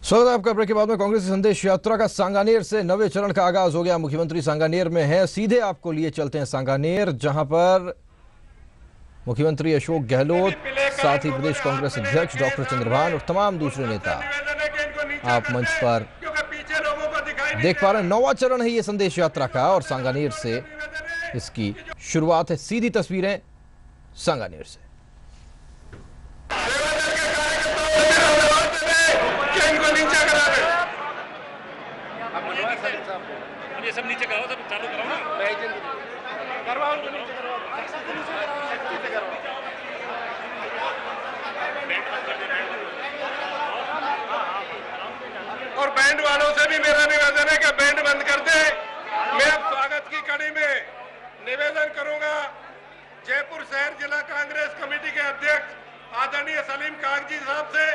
स्वागत है आपका। ब्रेक के बाद में कांग्रेस की संदेश यात्रा का सांगानेर से नवे चरण का आगाज हो गया। मुख्यमंत्री सांगानेर में है, सीधे आपको लिए चलते हैं सांगानेर, जहां पर मुख्यमंत्री अशोक गहलोत, साथ ही प्रदेश कांग्रेस अध्यक्ष डॉक्टर चंद्रभान और तमाम दूसरे नेता आप मंच पर देख पा रहे हैं। 9वां चरण है ये संदेश यात्रा का और सांगानेर से इसकी शुरुआत है। सीधी तस्वीरें सांगानेर से। ये सब नीचे कराओ, सब चालू कराओ ना, करवाओ तो नीचे करवाओ, और बैंड वालों से भी मेरा निवेदन है कि बैंड बंद कर दे। मैं अब स्वागत की कड़ी में निवेदन करूंगा जयपुर शहर जिला कांग्रेस कमेटी के अध्यक्ष आदरणीय सलीम कागजी साहब से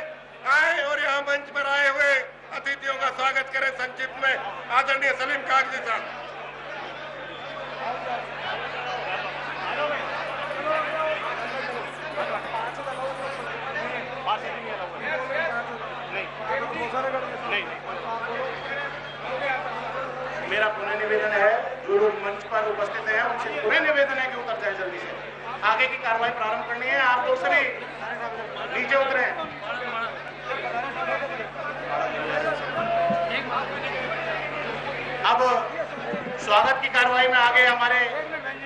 आए और यहाँ मंच पर आए हुए अतिथियों का स्वागत करें। संक्षिप्त में आदरणीय सलीम कागजी साहब। मेरा पुनः निवेदन है, जो लोग मंच पर उपस्थित हैं उनसे पुनः निवेदन है कि उतर जाए, जल्दी से आगे की कार्रवाई प्रारंभ करनी है। आप लोग सभी नीचे उतरे। अब स्वागत की कार्रवाई में आगे हमारे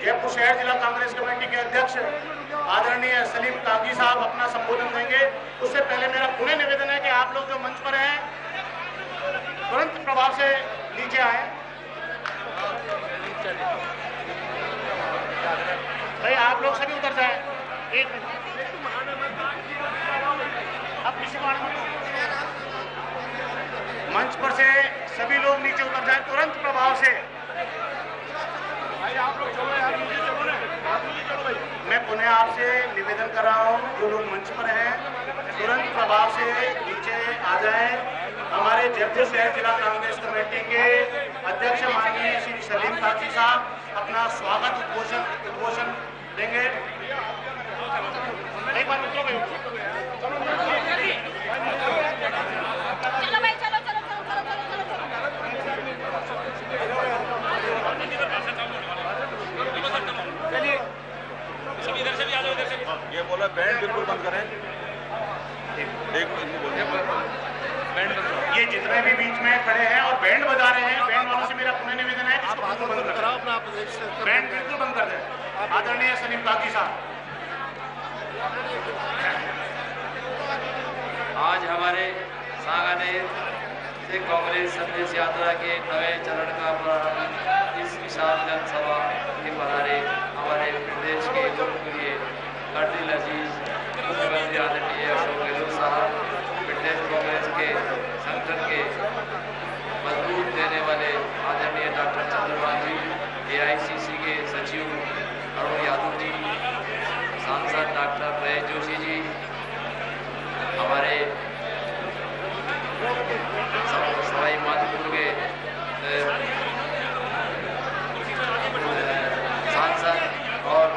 जयपुर शहर जिला कांग्रेस कमेटी के अध्यक्ष आदरणीय सलीम कागजी साहब अपना संबोधन देंगे। उससे पहले मेरा पुनः निवेदन है कि आप लोग जो मंच पर हैं तुरंत प्रभाव से नीचे आए। भाई आप लोग सभी उतर जाएं। एक मिनट, अब किसी को मंच पर से सभी लोग नीचे उतर जाएं तुरंत प्रभाव से। भाई आप लोग चलो यार, नीचे चलो ना, आप नीचे चलो भाई। मैं पुनः आपसे निवेदन कर रहा हूं, जो लोग मंच पर हैं तुरंत प्रभाव से नीचे आ जाएं। हमारे जयपुर शहर जिला कांग्रेस कमेटी के अध्यक्ष माननीय श्री सलीम कागजी साहब अपना स्वागत उद्घोषण देंगे। एक बार उतरो भाई, चलो भाई, चलो चलो चलो चलो चलो चलिए, सभी इधर से भी आ जाओ, इधर से भी। ये बोला बैंड बिल्कुल बंद करें। ये जितने भी बीच में खड़े हैं और बैंड बजा रहे हैं, बैंड वालों से मेरा पुनः निवेदन है कि इसको बिल्कुल बंद कराओ, अपना बैंड बिल्कुल बंद कर दें। आदरणीय सलीम कागजी साहब। आज हमारे सांगानेर से कांग्रेस संदेश यात्रा के नवे चरण का प्रारंभ इस विशाल जनसभा के पधारे हमारे प्रदेश के लोकप्रिय कर्दिल अजीज मुख्यमंत्री आदरणीय अशोक गहलोत साहब, प्रदेश कांग्रेस के संगठन के मजबूत देने वाले आदरणीय डॉक्टर चंद्रभान जी, AICC के सचिव अरुण यादव जी, सांसद डॉक्टर रमेश जोशी जी, हमारे सवाई माधोपुर के सांसद और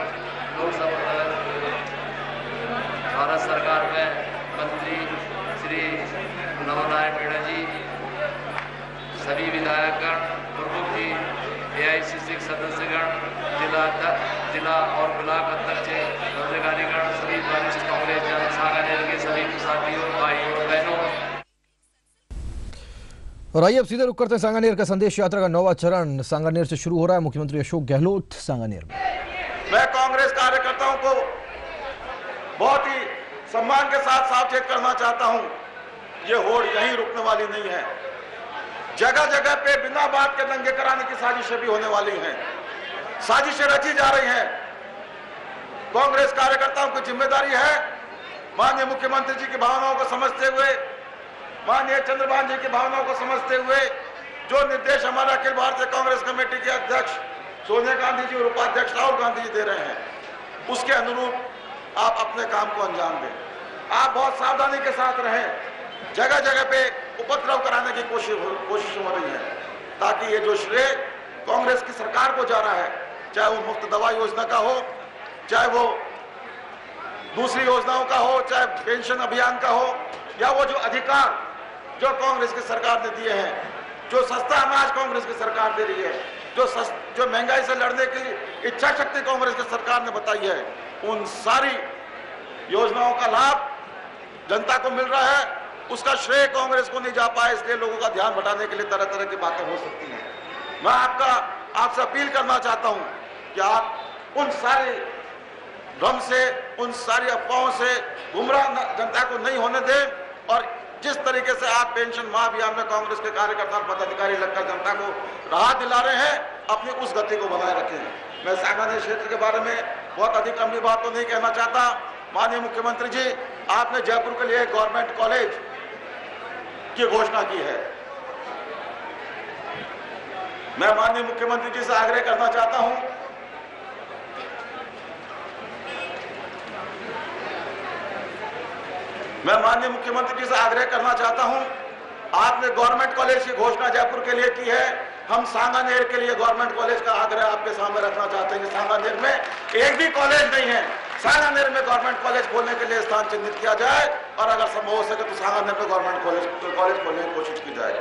लोकसभा भारत सरकार में मंत्री श्री नवनारायण मीणा जी, सभी विधायकगण, प्रमुख जी, AICC सदस्यगण, जिला और ब्लॉक अध्यक्ष, पदाधिकारीगण, सभी वरिष्ठ कांग्रेस जन, सांगानेर के सभी साथियों, भाइयों और बहनों। और आइए अब सीधे रुक करते हैं सांगानेर का संदेश यात्रा का 9वां चरण सांगानेर से शुरू हो रहा है। मुख्यमंत्री अशोक गहलोत सांगानेर में। मैं कांग्रेस कार्यकर्ताओं को बहुत ही सम्मान के साथ सावचेत करना चाहता हूं, ये होड़ यहीं रुकने वाली नहीं है। जगह जगह पे बिना बात के दंगे कराने की साजिशें भी होने वाली हैं, साजिशें रची जा रही हैं। कांग्रेस कार्यकर्ताओं की जिम्मेदारी है माननीय मुख्यमंत्री जी की भावनाओं को समझते हुए, माननीय चंद्रभान जी की भावनाओं को समझते हुए जो निर्देश हमारे अखिल भारतीय कांग्रेस कमेटी के अध्यक्ष सोनिया गांधी जी और उपाध्यक्ष राहुल गांधी जी दे रहे हैं, उसके अनुरूप आप अपने काम को अंजाम दें। आप बहुत सावधानी के साथ रहें। जगह जगह पे उपद्रव कराने की कोशिश हो रही है, ताकि ये जो श्रेय कांग्रेस की सरकार को जा रहा है, चाहे वो मुफ्त दवा योजना का हो, चाहे वो दूसरी योजनाओं का हो, चाहे पेंशन अभियान का हो, या वो जो अधिकार जो कांग्रेस की सरकार ने दिए हैं, जो सस्ता अनाज कांग्रेस की सरकार दे रही है, जो महंगाई से लड़ने की इच्छा शक्ति कांग्रेस की सरकार ने बताई है, उन सारी योजनाओं का लाभ जनता को मिल रहा है। उसका श्रेय कांग्रेस को नहीं जा पाया, इसलिए लोगों का ध्यान भटाने के लिए तरह तरह की बातें हो सकती हैं। मैं आपसे अपील करना चाहता हूं कि आप उन सारे भ्रम से, उन सारी अफवाहों से गुमराह जनता को नहीं होने दें और जिस तरीके से आप पेंशन महाअभियान में कांग्रेस के कार्यकर्ता पदाधिकारी लगकर जनता को राहत दिला रहे हैं, अपनी उस गति को बनाए रखें। मैं सांगानेर क्षेत्र के बारे में बहुत अधिक लंबी बात तो नहीं कहना चाहता। माननीय मुख्यमंत्री जी, आपने जयपुर के लिए गवर्नमेंट कॉलेज की घोषणा की है। मैं माननीय मुख्यमंत्री जी से आग्रह करना चाहता हूं, आपने गवर्नमेंट कॉलेज की घोषणा जयपुर के लिए की है। हम सांगानेर के लिए गवर्नमेंट कॉलेज का आग्रह आपके सामने रखना चाहते हैं कि सांगानेर में एक भी कॉलेज नहीं है, सांगानेर में गवर्नमेंट कॉलेज खोलने के लिए स्थान चिन्हित किया जाए और अगर संभव हो सके तो सांगानेर में गवर्नमेंट कॉलेज खोलने की कोशिश की जाए।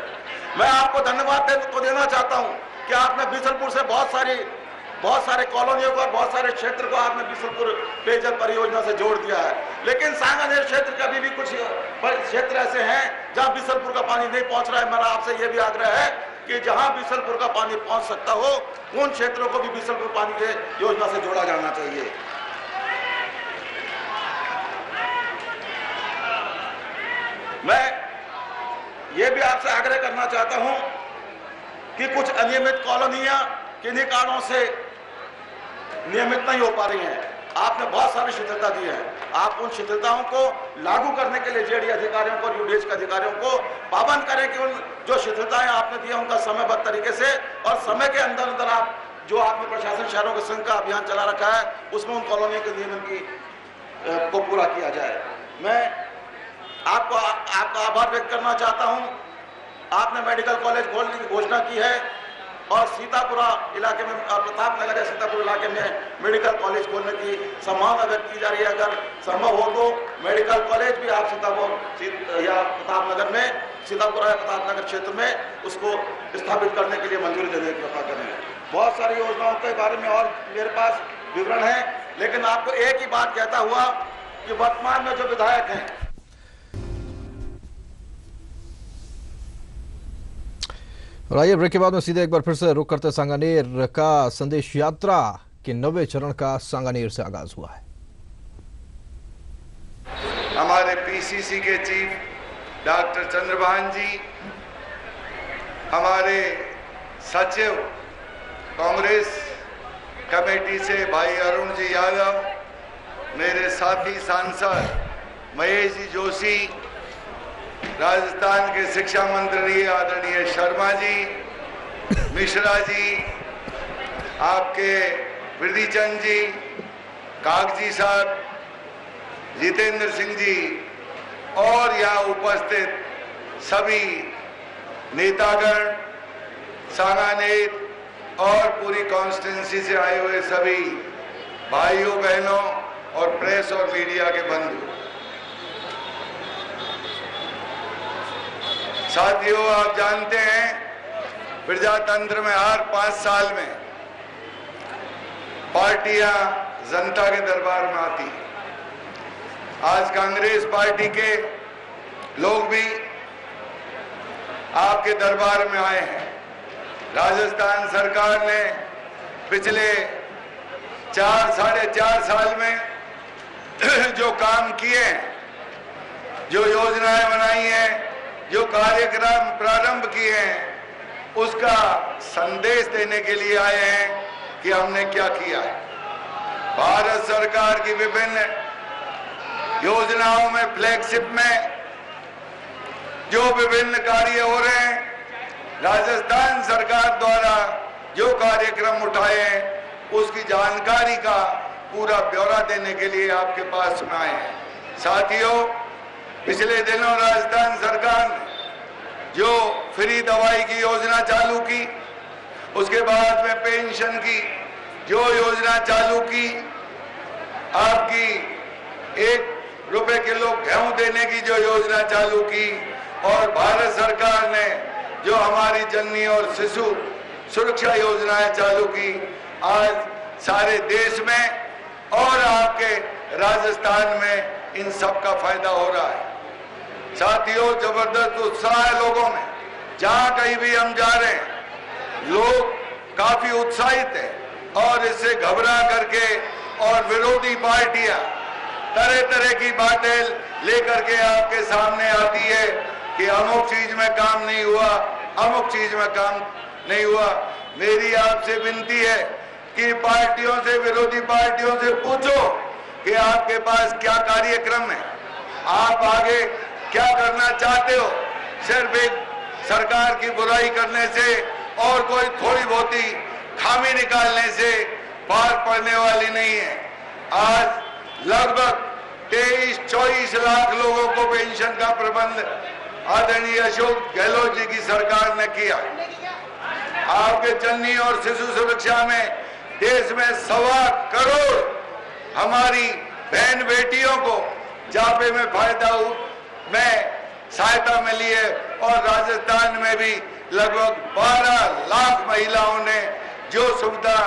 मैं आपको धन्यवाद देना चाहता हूं कि आपने बीसलपुर से बहुत सारे कॉलोनियों को और बहुत सारे क्षेत्र को आपने बीसलपुर पेयजल परियोजना से जोड़ दिया है, लेकिन सांगानेर क्षेत्र के अभी भी कुछ क्षेत्र ऐसे हैं जहां बीसलपुर का पानी नहीं पहुंच रहा है। मेरा आपसे यह भी आग्रह है कि जहां बीसलपुर का पानी पहुंच सकता हो, उन क्षेत्रों को भी बीसलपुर पानी के योजना से जोड़ा जाना चाहिए। मैं ये भी आपसे आग्रह करना चाहता हूं कि कुछ अनियमित कॉलोनियां किन्हीं कारणों से नियमित नहीं हो पा रही हैं। आपने बहुत सारी शिथिलता दी है, आप उन शिथिलताओं को लागू करने के लिए जेडी अधिकारियों को, यूडीएच के अधिकारियों को पाबंद करें कि उन जो शिथिलताएं आपने दी है उनका समयबद्ध तरीके से और समय के अंदर अंदर आप जो आपने प्रशासन शहरों के संघ का अभियान चला रखा है उसमें उन कॉलोनियों के नियमन को पूरा किया जाए। मैं आपका आभार व्यक्त करना चाहता हूं। आपने मेडिकल कॉलेज खोलने की घोषणा की है और सीतापुरा इलाके में, प्रताप नगर या सीतापुर इलाके में मेडिकल कॉलेज खोलने की संभावना व्यक्त की जा रही है। अगर संभव हो तो मेडिकल कॉलेज भी आप सीतापुर या प्रताप नगर में, सीतापुरा या प्रताप नगर क्षेत्र में उसको स्थापित करने के लिए मंजूरी देने की कृपा करें। बहुत सारी योजनाओं के बारे में और मेरे पास विवरण है, लेकिन आपको एक ही बात कहता हुआ कि वर्तमान में जो विधायक हैं, और आइए ब्रेक के बाद में सीधे एक बार फिर से रुक करते सांगानेर का संदेश यात्रा के 9वें चरण का सांगानेर से आगाज हुआ है। हमारे पीसीसी के चीफ डॉक्टर चंद्रभान जी, हमारे सचिव कांग्रेस कमेटी से भाई अरुण जी यादव, मेरे साथी सांसद महेश जी जोशी, राजस्थान के शिक्षा मंत्री आदरणीय शर्मा जी, मिश्रा जी, आपके वृद्धिचंद जी, कागजी साहब, जितेंद्र सिंह जी और यहाँ उपस्थित सभी नेतागण, सांगानेर और पूरी कॉन्स्टिट्यूंसी से आए हुए सभी भाइयों बहनों और प्रेस और मीडिया के बंधु, साथियों, आप जानते हैं प्रजातंत्र में हर 5 साल में पार्टियां जनता के दरबार में आती हैं। आज कांग्रेस पार्टी के लोग भी आपके दरबार में आए हैं। राजस्थान सरकार ने पिछले 4-4.5 साल में जो काम किए हैं, जो योजनाएं बनाई हैं, जो कार्यक्रम प्रारंभ किए हैं, उसका संदेश देने के लिए आए हैं कि हमने क्या किया है। भारत सरकार की विभिन्न योजनाओं में, फ्लैगशिप में जो विभिन्न कार्य हो रहे हैं, राजस्थान सरकार द्वारा जो कार्यक्रम उठाए हैं, उसकी जानकारी का पूरा ब्यौरा देने के लिए आपके पास में आए हैं। साथियों, पिछले दिनों राजस्थान सरकार ने जो फ्री दवाई की योजना चालू की, उसके बाद में पेंशन की जो योजना चालू की, आपकी 1 रुपए किलो गेहूं देने की जो योजना चालू की, और भारत सरकार ने जो हमारी जननी और शिशु सुरक्षा योजनाएं चालू की, आज सारे देश में और आपके राजस्थान में इन सब का फायदा हो रहा है। साथियों, जबरदस्त उत्साह है लोगों में। जहां कहीं भी हम जा रहे हैं, लोग काफी उत्साहित हैं और इससे घबरा करके और विरोधी पार्टियां तरह तरह की बातें लेकर के आपके सामने आती है कि अमुक चीज में काम नहीं हुआ, अमुक चीज में काम नहीं हुआ। मेरी आपसे विनती है कि पार्टियों से, विरोधी पार्टियों से पूछो कि आपके पास क्या कार्यक्रम है, आप आगे क्या करना चाहते हो। सिर्फ एक सरकार की बुराई करने से और कोई थोड़ी बहुत ही खामी निकालने से पार पड़ने वाली नहीं है। आज लगभग 23-24 लाख लोगों को पेंशन का प्रबंध आदरणीय अशोक गहलोत जी की सरकार ने किया। आपके जननी और शिशु सुरक्षा में देश में 1.25 करोड़ हमारी बहन बेटियों को जापे में फायदा में सहायता मिली है और राजस्थान में भी लगभग 12 लाख महिलाओं ने जो सुविधा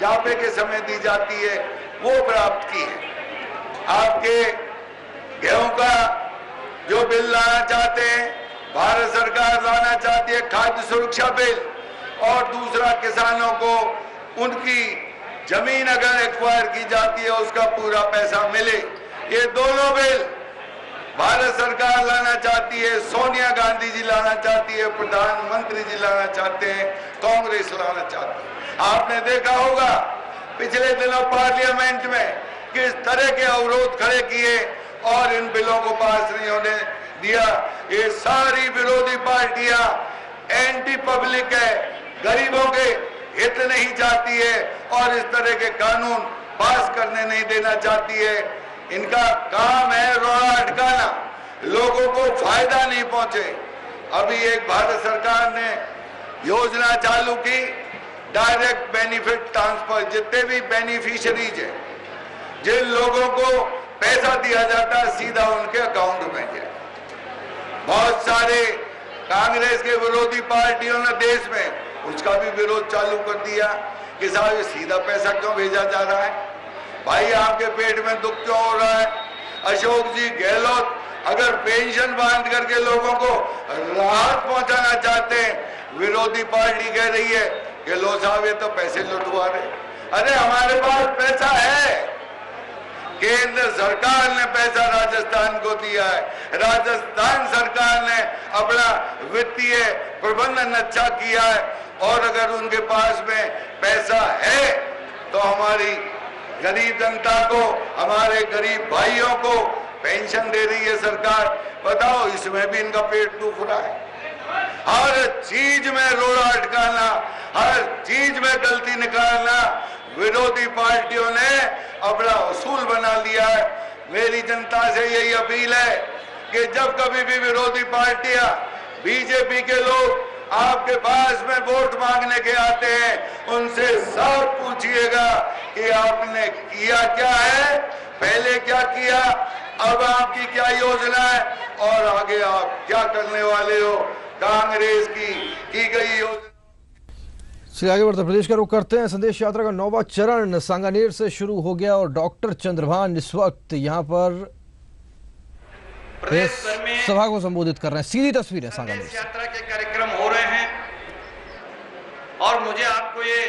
जापे के समय दी जाती है वो प्राप्त की है। आपके गेहूं का जो बिल लाना चाहते हैं, भारत सरकार लाना चाहती है खाद्य सुरक्षा बिल, और दूसरा किसानों को उनकी जमीन अगर एक्वायर की जाती है उसका पूरा पैसा मिले। ये दोनों बिल भारत सरकार लाना चाहती है, सोनिया गांधी जी लाना चाहती है, प्रधानमंत्री जी लाना चाहते हैं, कांग्रेस लाना चाहती है। आपने देखा होगा पिछले दिनों पार्लियामेंट में किस तरह के अवरोध खड़े किए और इन बिलों को पास नहीं होने दिया। ये सारी विरोधी पार्टियां एंटी पब्लिक है, गरीबों के हित नहीं चाहती है और इस तरह के कानून पास करने नहीं देना चाहती है। इनका काम है रोड़ा अटकाना, लोगों को फायदा नहीं पहुंचे। अभी एक भारत सरकार ने योजना चालू की, डायरेक्ट बेनिफिट ट्रांसफर। जितने भी बेनिफिशियरीज हैं, जिन लोगों को पैसा दिया जाता है, सीधा उनके अकाउंट में जाए। बहुत सारे कांग्रेस के विरोधी पार्टियों ने देश में उसका भी विरोध चालू कर दिया कि साहब सीधा पैसा क्यों भेजा जा रहा है। भाई आपके पेट में दुख क्यों हो रहा है? अशोक जी गहलोत अगर पेंशन बांध करके लोगों को राहत पहुंचाना चाहते हैं, विरोधी पार्टी कह रही है कि लो साहब ये तो पैसे लुटवा रहे। अरे हमारे पास पैसा है, केंद्र सरकार ने पैसा राजस्थान को दिया है, राजस्थान सरकार ने अपना वित्तीय प्रबंधन अच्छा किया है और अगर उनके पास में पैसा है तो हमारी गरीब जनता को, हमारे गरीब भाइयों को पेंशन दे रही है सरकार। बताओ, इसमें भी इनका पेट दुख रहा है। हर चीज में रोड़ा अटकाना, हर चीज में गलती निकालना विरोधी पार्टियों ने अपना उसूल बना लिया है। मेरी जनता से यही अपील है कि जब कभी भी विरोधी पार्टियां, बीजेपी के लोग आपके पास में वोट मांगने के आते हैं, उनसे सब पूछिएगा कि आपने किया क्या है, पहले क्या किया, अब आपकी क्या योजना है और आगे आप क्या करने वाले हो। कांग्रेस की गई योजना से आगे बढ़ते प्रदेश का रुख करते हैं। संदेश यात्रा का 9वां चरण सांगानेर से शुरू हो गया और डॉक्टर चंद्रभान इस वक्त यहाँ पर सभा को संबोधित कर रहे हैं। सीधी तस्वीर है सांगानेर से। यात्रा के कार्यक्रम हो रहे हैं और मुझे आपको ये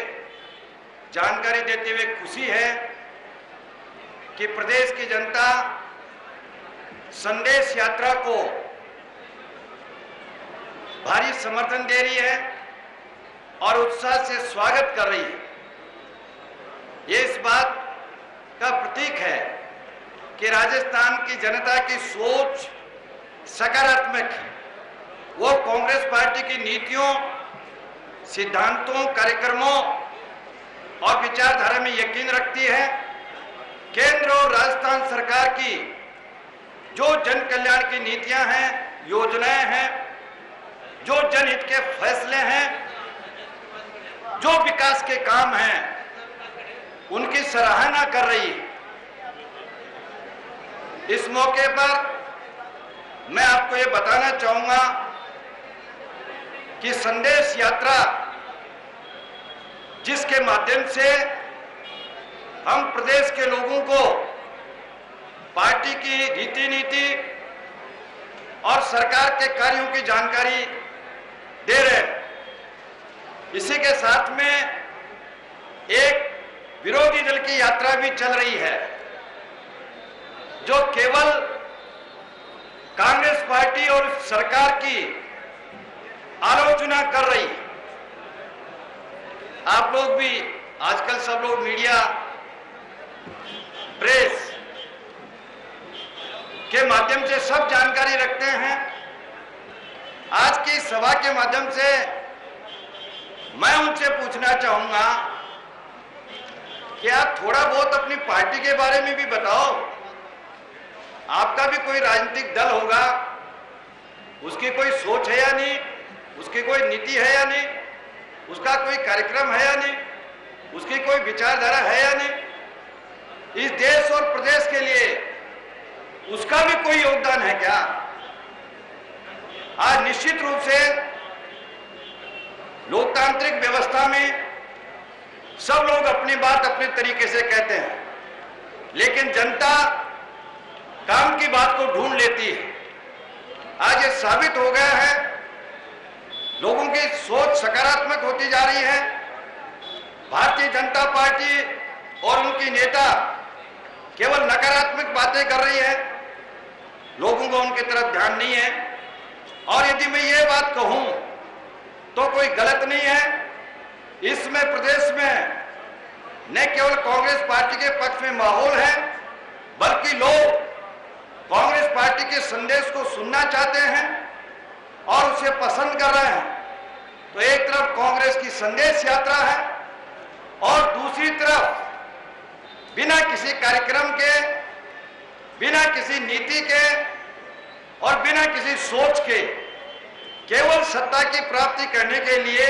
जानकारी देते हुए खुशी है कि प्रदेश की जनता संदेश यात्रा को भारी समर्थन दे रही है और उत्साह से स्वागत कर रही है। ये इस बात का प्रतीक है कि राजस्थान की जनता की सोच सकारात्मक है। वो कांग्रेस पार्टी की नीतियों, सिद्धांतों, कार्यक्रमों और विचारधारा में यकीन रखती है। केंद्र और राजस्थान सरकार की जो जन कल्याण की नीतियां हैं, योजनाएं हैं, जो जनहित के फैसले हैं, जो विकास के काम हैं, उनकी सराहना कर रही है। इस मौके पर मैं आपको ये बताना चाहूंगा कि संदेश यात्रा जिसके माध्यम से हम प्रदेश के लोगों को पार्टी की रीति नीति और सरकार के कार्यों की जानकारी दे रहे हैं, इसी के साथ में एक विरोधी दल की यात्रा भी चल रही है जो केवल कांग्रेस पार्टी और सरकार की आलोचना कर रही है। आप लोग भी आजकल सब लोग मीडिया, प्रेस के माध्यम से सब जानकारी रखते हैं। आज की सभा के माध्यम से मैं उनसे पूछना चाहूंगा कि आप थोड़ा बहुत अपनी पार्टी के बारे में भी बताओ। आपका भी कोई राजनीतिक दल होगा, उसकी कोई सोच है या नहीं, उसकी कोई नीति है या नहीं, उसका कोई कार्यक्रम है या नहीं, उसकी कोई विचारधारा है या नहीं, इस देश और प्रदेश के लिए उसका भी कोई योगदान है क्या? आज निश्चित रूप से लोकतांत्रिक व्यवस्था में सब लोग अपनी बात अपने तरीके से कहते हैं, लेकिन जनता काम की बात को ढूंढ लेती है। आज ये साबित हो गया है, लोगों की सोच सकारात्मक होती जा रही है। भारतीय जनता पार्टी और उनकी नेता केवल नकारात्मक बातें कर रही है, लोगों को उनकी तरफ ध्यान नहीं है। और यदि मैं ये बात कहूं तो कोई गलत नहीं है। इसमें प्रदेश में न केवल कांग्रेस पार्टी के पक्ष में माहौल है, बल्कि लोग कांग्रेस पार्टी के संदेश को सुनना चाहते हैं और उसे पसंद कर रहे हैं। तो एक तरफ कांग्रेस की संदेश यात्रा है और दूसरी तरफ बिना किसी कार्यक्रम के, बिना किसी नीति के और बिना किसी सोच के केवल सत्ता की प्राप्ति करने के लिए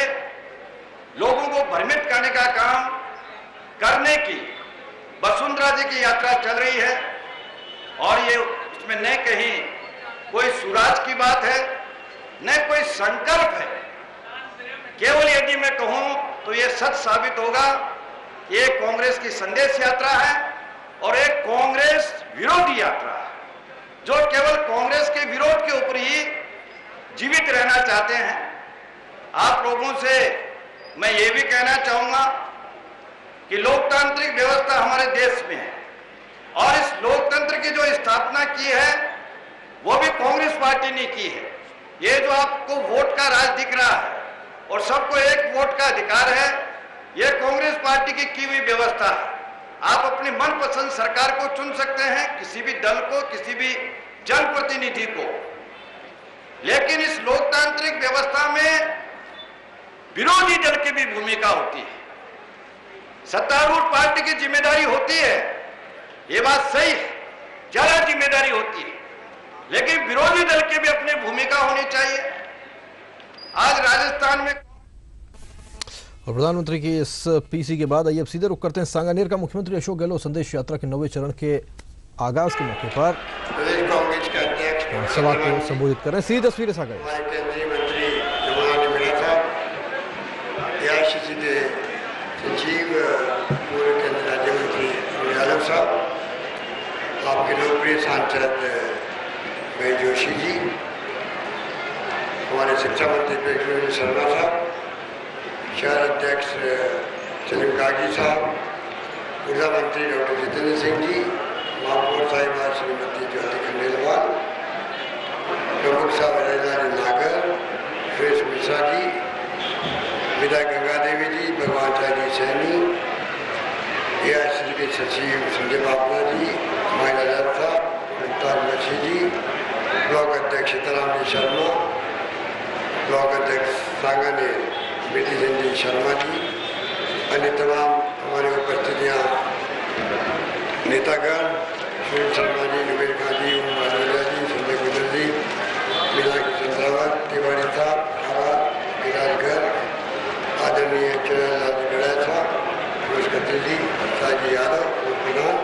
लोगों को भ्रमित करने का काम करने की वसुंधरा जी की यात्रा चल रही है। और ये इसमें न कहीं कोई सुराज की बात है, न कोई संकल्प है। केवल यदि मैं कहूं तो ये सच साबित होगा कि ये कांग्रेस की संदेश यात्रा है और एक कांग्रेस विरोधी यात्रा है, जो केवल कांग्रेस के विरोध के ऊपर ही जीवित रहना चाहते हैं। आप लोगों से मैं ये भी कहना चाहूंगा कि लोकतांत्रिक व्यवस्था हमारे देश में है और इस लोकतंत्र की जो स्थापना की है वो भी कांग्रेस पार्टी ने की है। ये जो आपको वोट का राज दिख रहा है और सबको एक वोट का अधिकार है, ये कांग्रेस पार्टी की हुई व्यवस्था है। आप अपनी मनपसंद सरकार को चुन सकते हैं, किसी भी दल को, किसी भी जनप्रतिनिधि को, लेकिन इस लोकतांत्रिक व्यवस्था में विरोधी दल की भी भूमिका होती है। सत्तारूढ़ पार्टी की जिम्मेदारी होती है, ये बात सही है, ज्यादा जिम्मेदारी होती है, लेकिन विरोधी दल की भी अपनी भूमिका होनी चाहिए। आज राजस्थान में और प्रधानमंत्री की इस पीसी के बाद आइए अब सीधे रुख करते हैं सांगानेर का। मुख्यमंत्री अशोक गहलोत संदेश यात्रा के 9वें चरण के आगाज के मौके पर प्रदेश कांग्रेस के अध्यक्ष सभा को संबोधित कर रहे हैं। सीधी तस्वीरें सागर हमारे केंद्रीय मंत्री जवाहरलाल नेहरू साहब, एआईसीसी के सचिव पूर्व केंद्रीय राज्य मंत्री यादव साहब, आपके लोकप्रिय सांसद भाई जोशी जी, हमारे शिक्षा मंत्री प्रेम शर्मा साहब, शहर अध्यक्ष सलीम काजी साहब, ऊर्जा मंत्री डॉक्टर जितेंद्र सिंह जी, महापौर साहिबा श्रीमती ज्योति खंडेलवाल, प्रमुख साहब राजधानी नागर, सुरेश मिश्रा जी, विधायक गंगा देवी जी, भगवान शाह सैनी, एआईसीसी के सचिव संजय बाबला जी, महिला जाट साहब, मुख्तार मछी जी, ब्लॉक अध्यक्ष सीताराम जी शर्मा, ब्लॉक अध्यक्ष सांगानेर बेटी संजय शर्मा जी, अन्य तमाम हमारी उपस्थितियाँ नेतागण, सुनील शर्मा जी, नवीर खां जी, ओम मालविया जी, संजय गुजर जी, मीनाक्षी चंद्रावत, तिवारी साहब, आवाज गिराजगर, आदरणीय चरणलाल गड़ा साहब, फिरोज खत्री जी, साजी यादव, प्रधान,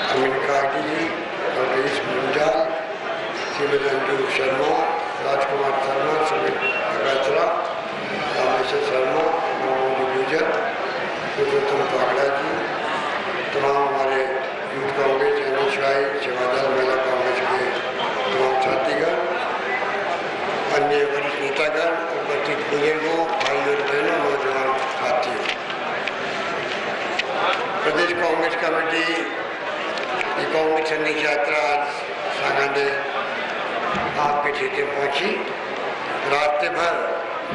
अमीन कागी जी, डॉक्टर ईश मुंजाल, श्रीमती अंजू शर्मा, राजकुमार शर्मा, सुमित अगाचरा, रामेश्वर शर्मा, मोहम्मद गुजर, पुरुषोत्तम पागड़ा जी, तमाम हमारे यूथ कांग्रेस, एनएसवाई, सेवादल महिला कांग्रेस के तमाम साथीगण, अन्य वरिष्ठ नेतागण, उपस्थित बुजुर्गों, भाई और बहनों, नौजवान साथियों, प्रदेश कांग्रेस कमेटी की कांग्रेस संदेश यात्रा आज सांगानेर आपके क्षेत्र में पहुंची। रास्ते भर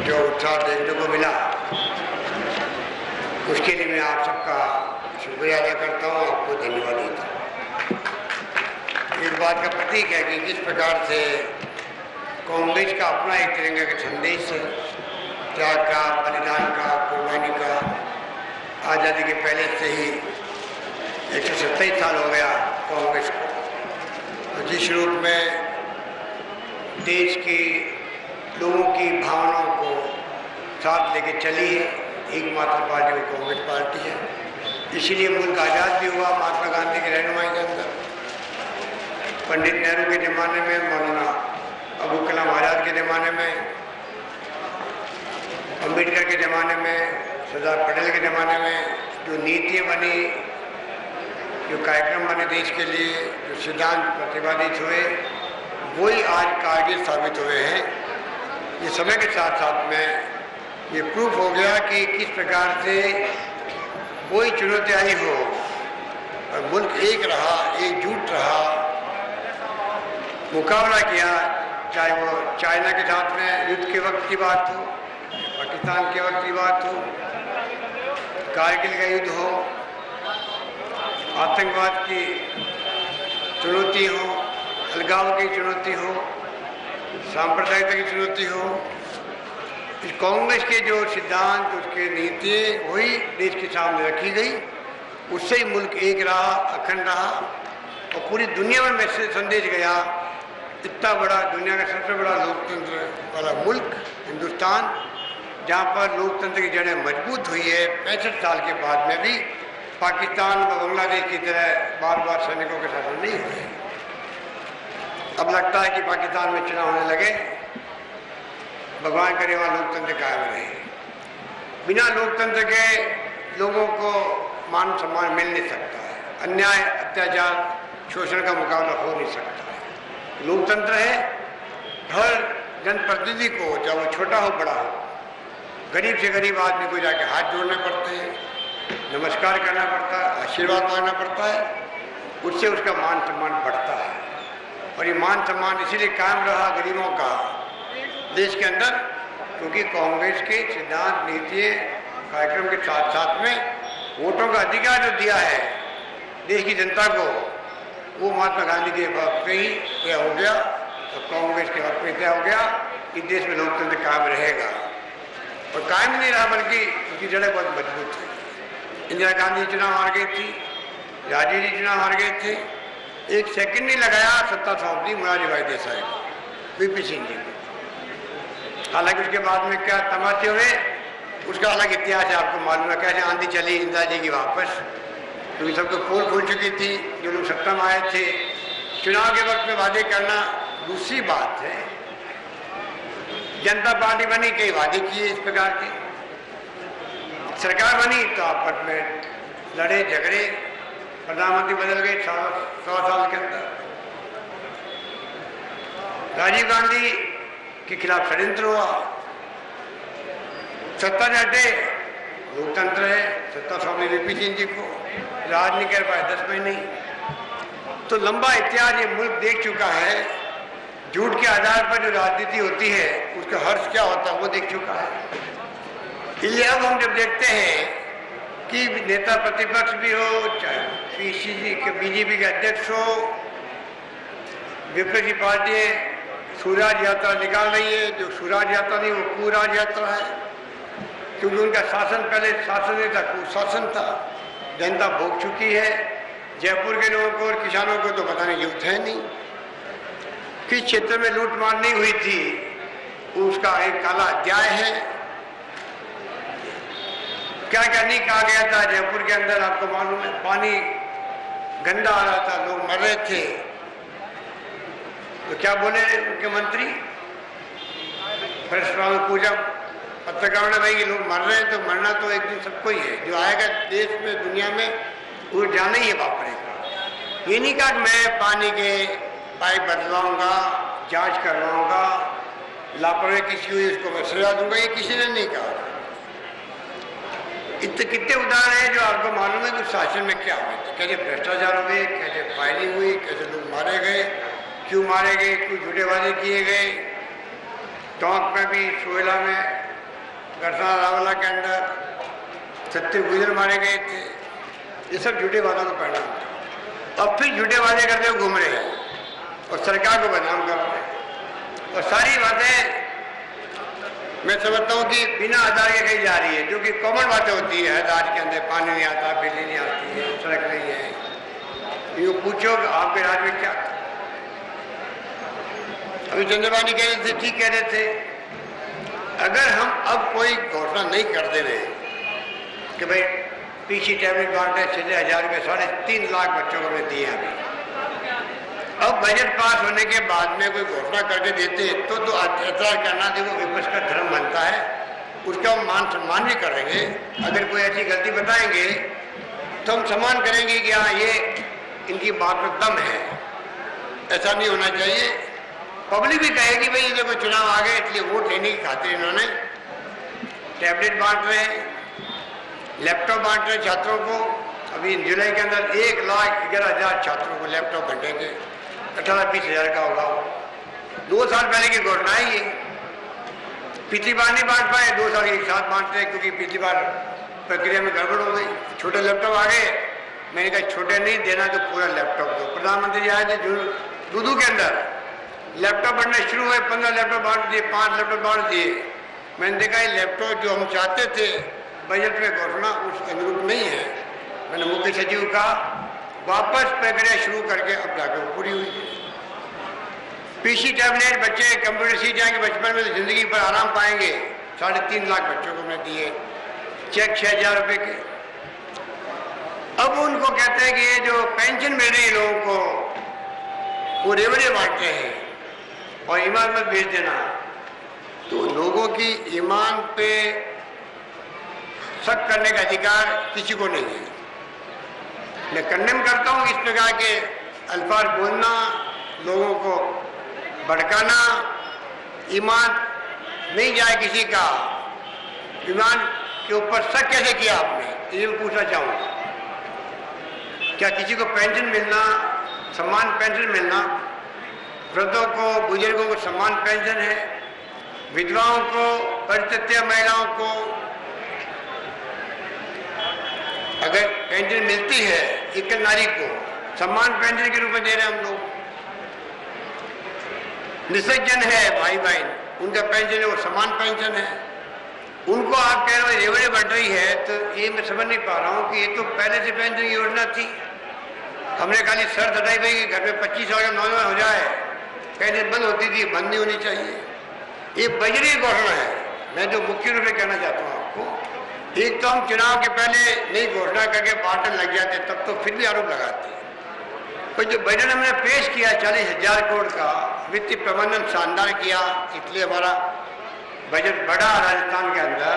जो उत्साह देखने को मिला उसके लिए मैं आप सबका शुक्रिया अदा करता हूँ, आपको धन्यवाद देता हूँ। इस बात का प्रतीक है कि किस प्रकार से कांग्रेस का अपना एक तिरंगा का संदेश है, त्याग का, बलिदान का, कुर्बानी का। आज़ादी के पहले से ही 127 साल हो गया कांग्रेस को, तो जिस रूप में देश की लोगों की भावनाओं को साथ लेके चली है, एकमात्र पार्टी वो कांग्रेस पार्टी है। इसीलिए मुल्क आज़ाद भी हुआ महात्मा गांधी की रहनुमाई के अंदर। पंडित नेहरू के ज़माने में, मौलाना अबुल कलाम आज़ाद के ज़माने में, अम्बेडकर के ज़माने में, सरदार पटेल के ज़माने में जो नीतियाँ बनी, जो कार्यक्रम बने देश के लिए, जो सिद्धांत प्रतिपादित हुए, वही आज कारगर साबित हुए हैं। ये समय के साथ साथ में ये प्रूफ हो गया कि किस प्रकार से कोई चुनौती आई हो और मुल्क एक रहा, एकजुट रहा, मुकाबला किया, चाहे वो चाइना के साथ में युद्ध के वक्त की बात हो, पाकिस्तान के वक्त की बात हो, कारगिल का युद्ध हो, आतंकवाद की चुनौती हो, अलगाव की चुनौती हो, सांप्रदायिकता की चुनौती हो। इस कांग्रेस के जो सिद्धांत, उसके नीतियाँ वही देश के सामने रखी गई, उससे ही मुल्क एक रहा, अखंड रहा और पूरी दुनिया में मैसेज संदेश गया। इतना बड़ा, दुनिया का सबसे बड़ा लोकतंत्र वाला मुल्क हिंदुस्तान, जहाँ पर लोकतंत्र की जड़ें मजबूत हुई है, 65 साल के बाद में भी पाकिस्तान व बांग्लादेश की तरह बार बार सैनिकों के शासन नहीं हुए। अब लगता है कि पाकिस्तान में चुनाव होने लगे, भगवान करे वहाँ लोकतंत्र कायम रहे। बिना लोकतंत्र के लोगों को मान सम्मान मिल नहीं सकता है, अन्याय, अत्याचार, शोषण का मुकाबला हो नहीं सकता है। लोकतंत्र है, हर जनप्रतिनिधि को, चाहे वो छोटा हो बड़ा हो, गरीब से गरीब आदमी को जाके हाथ जोड़ने पड़ते हैं, नमस्कार करना पड़ता है, आशीर्वाद मांगना पड़ता है, उससे उसका मान सम्मान बढ़ता है। और ये मान सम्मान इसीलिए कायम रहा गरीबों का देश के अंदर, क्योंकि कांग्रेस के सिद्धांत, नीतियाँ, कार्यक्रम के साथ साथ में वोटों का अधिकार जो दिया है देश की जनता को, वो महात्मा गांधी के वक्त पे ही तय हो गया और कांग्रेस के वक्त पे तय हो गया कि देश में लोकतंत्र कायम रहेगा। और कायम नहीं रहा, बल्कि उसकी जड़ें बहुत मजबूत थी। इंदिरा गांधी चुनाव हार गई थी, राजीव जी चुनाव हार गए थे, एक सेकंड नहीं लगाया सत्ता सौंप दी मोरारजी भाई देसाई को, वीपी सिंह जी को। हालांकि उसके बाद में क्या तमाशे हुए, उसका अलग इतिहास है, आपको मालूम है कैसे आंधी चली इंदिरा जी की वापस, क्योंकि सबको पोल खुल चुकी थी, जो लोग सत्ता में आए थे। चुनाव के वक्त में वादे करना दूसरी बात है। जनता पार्टी बनी, कई वादे किए इस प्रकार के, सरकार बनी तो आपस में लड़े झगड़े, प्रधानमंत्री बदल गए 100 साल के अंदर। राजीव गांधी के खिलाफ षड्यंत्र हुआ, सत्ता से हटे, लोकतंत्र है, सत्ता सौंपी वीपी सिंह जी को, राज नहीं कर पाए 10 महीने। तो लंबा इतिहास ये मुल्क देख चुका है। झूठ के आधार पर जो राजनीति होती है उसका हर्ष क्या होता है वो देख चुका है। इसलिए अब हम जब देखते हैं कि नेता प्रतिपक्ष भी हो, चाहे पीसीसी के बीजेपी के अध्यक्ष हो, विपक्षी पार्टियां स्वराज यात्रा निकाल रही है, जो स्वराज यात्रा नहीं वो कुराज यात्रा है, क्योंकि उनका शासन पहले शासन नहीं था, कुशासन था, जनता भोग चुकी है। जयपुर के लोगों को और किसानों को तो पता नहीं यूथ है नहीं, किस क्षेत्र में लूटमार नहीं हुई थी उसका एक काला अध्याय है। क्या क्या नहीं कहा गया था जयपुर के अंदर, आपको मालूम है, पानी गंदा आ रहा था, लोग मर रहे थे, तो क्या बोले मुख्यमंत्री? प्रेस में पूछा पत्रकारों ने, भाई ये लोग मर रहे हैं तो मरना तो एक दिन सबको ही है, जो आएगा देश में दुनिया में वो जाना ही है वापरेगा। ये नहीं कहा कि मैं पानी के पाइप बदलवाऊंगा, जांच करवाऊंगा, लापरवाही किसी हुई उसको मैं सजा दूंगा, ये किसी ने नहीं कहा। इतने कितने उदाहरण हैं जो आपको मालूम है कि शासन में क्या हुआ, कैसे भ्रष्टाचार हुए, कैसे फायरिंग हुई, कैसे लोग मारे गए, क्यों मारे गए, क्यों झूठे वादे किए गए। टोंक में भी, सोयला में, गरसा रावला के अंदर 36 गुजर मारे गए थे। ये सब झूठे वादों का परिणाम था। अब फिर झूठे वादे करते हुए घूम रहे हैं और सरकार को बदनाम कर रहे हैं। और सारी बातें मैं समझता हूँ कि बिना आधार के कही जा रही है, जो कि कॉमन बातें होती है। आधार के अंदर पानी नहीं आता, बिजली नहीं आती है, सड़क नहीं है। ये पूछो कि आपके राज्य में क्या था। अभी चंद्रबानी कह रहे थे, ठीक कह रहे थे, अगर हम अब कोई घोषणा नहीं कर दे रहे कि भाई पीसी टैबलेट बांटे, 6,000 रुपये 3.5 लाख बच्चों को हमने दिए अभी, अब बजट पास होने के बाद में कोई घोषणा करके देते तो ऐतराज करना देखो विपक्ष का धर्म बनता है, उसका हम मान सम्मान भी करेंगे। अगर कोई ऐसी गलती बताएंगे तो हम सम्मान करेंगे कि हाँ ये इनकी बात में दम है। ऐसा नहीं होना चाहिए। पब्लिक भी कहेगी भाई ये देखो चुनाव आ गए, इसलिए वोट लेने की खातिर इन्होंने टैबलेट बांट रहे हैं, लैपटॉप बांट रहे हैं छात्रों को। अभी जुलाई के अंदर 1,11,000 छात्रों को लैपटॉप बांटेंगे, 18-20 हज़ार का होगा। 2 साल पहले की घोषणा है ये। पिछली बार नहीं बांट पाए, 2 साल एक साथ बांटते हैं क्योंकि पिछली बार प्रक्रिया में गड़बड़ हो गई। छोटे लैपटॉप आ गए, मैंने कहा छोटे नहीं देना तो पूरा लैपटॉप दो। प्रधानमंत्री आए थे दूधू के अंदर, लैपटॉप बनना शुरू हुए, 15 लैपटॉप बांट दिए, 5 लैपटॉप बांट दिए। मैंने देखा ये लैपटॉप जो हम चाहते थे बजट में घोषणा उस अनुरूप नहीं है। मैंने मुख्य सचिव का वापस प्रक्रिया शुरू करके अब जाकर पूरी हुई। पीसी टैबलेट बच्चे कंप्यूटर सीख जाएंगे बचपन में तो जिंदगी पर आराम पाएंगे। 3.5 लाख बच्चों को हमने दिए, चेक 6,000 रुपये के। अब उनको कहते हैं कि ये जो पेंशन मिल रही है लोगों को वो रेवड़े बांटते हैं और ईमान में भेज देना। तो लोगों की ईमान पे शक करने का अधिकार किसी को नहीं है। मैं कंडेम करता हूँ इस प्रकार के अल्फाज बोलना, लोगों को भड़काना। ईमान नहीं जाए किसी का, ईमान के ऊपर शक कैसे किया आपने, ये मैं पूछना चाहूँगा। क्या किसी को पेंशन मिलना, सम्मान पेंशन मिलना, वृद्धों को, बुजुर्गों को सम्मान पेंशन है, विधवाओं को, परित्यक्ता महिलाओं को अगर पेंशन मिलती है, एक नारी को सम्मान पेंशन के रूप में दे रहे हैं हम लोग। निसज्जन है भाई बहन, उनका पेंशन है वो सम्मान पेंशन है। उनको आप कह रहे हो रेवड़े बढ़ रही है, तो ये मैं समझ नहीं पा रहा हूँ कि ये तो पहले से पेंशन की योजना थी। हमने खाली शर्त हटाई भाई कि घर में 25 साल का नौजवान हो जाए, पेंशन बंद होती थी, बंद नहीं होनी चाहिए। ये बजरी घोषणा है। मैं जो मुख्य रूप से कहना चाहता हूँ आपको, एक तो हम चुनाव के पहले नई घोषणा करके बांटने लग जाते, तब तो फिर भी आरोप लगाते। पर जो बजट हमने पेश किया 40,000 करोड़ का, वित्तीय प्रबंधन शानदार किया, इसलिए हमारा बजट बढ़ा। राजस्थान के अंदर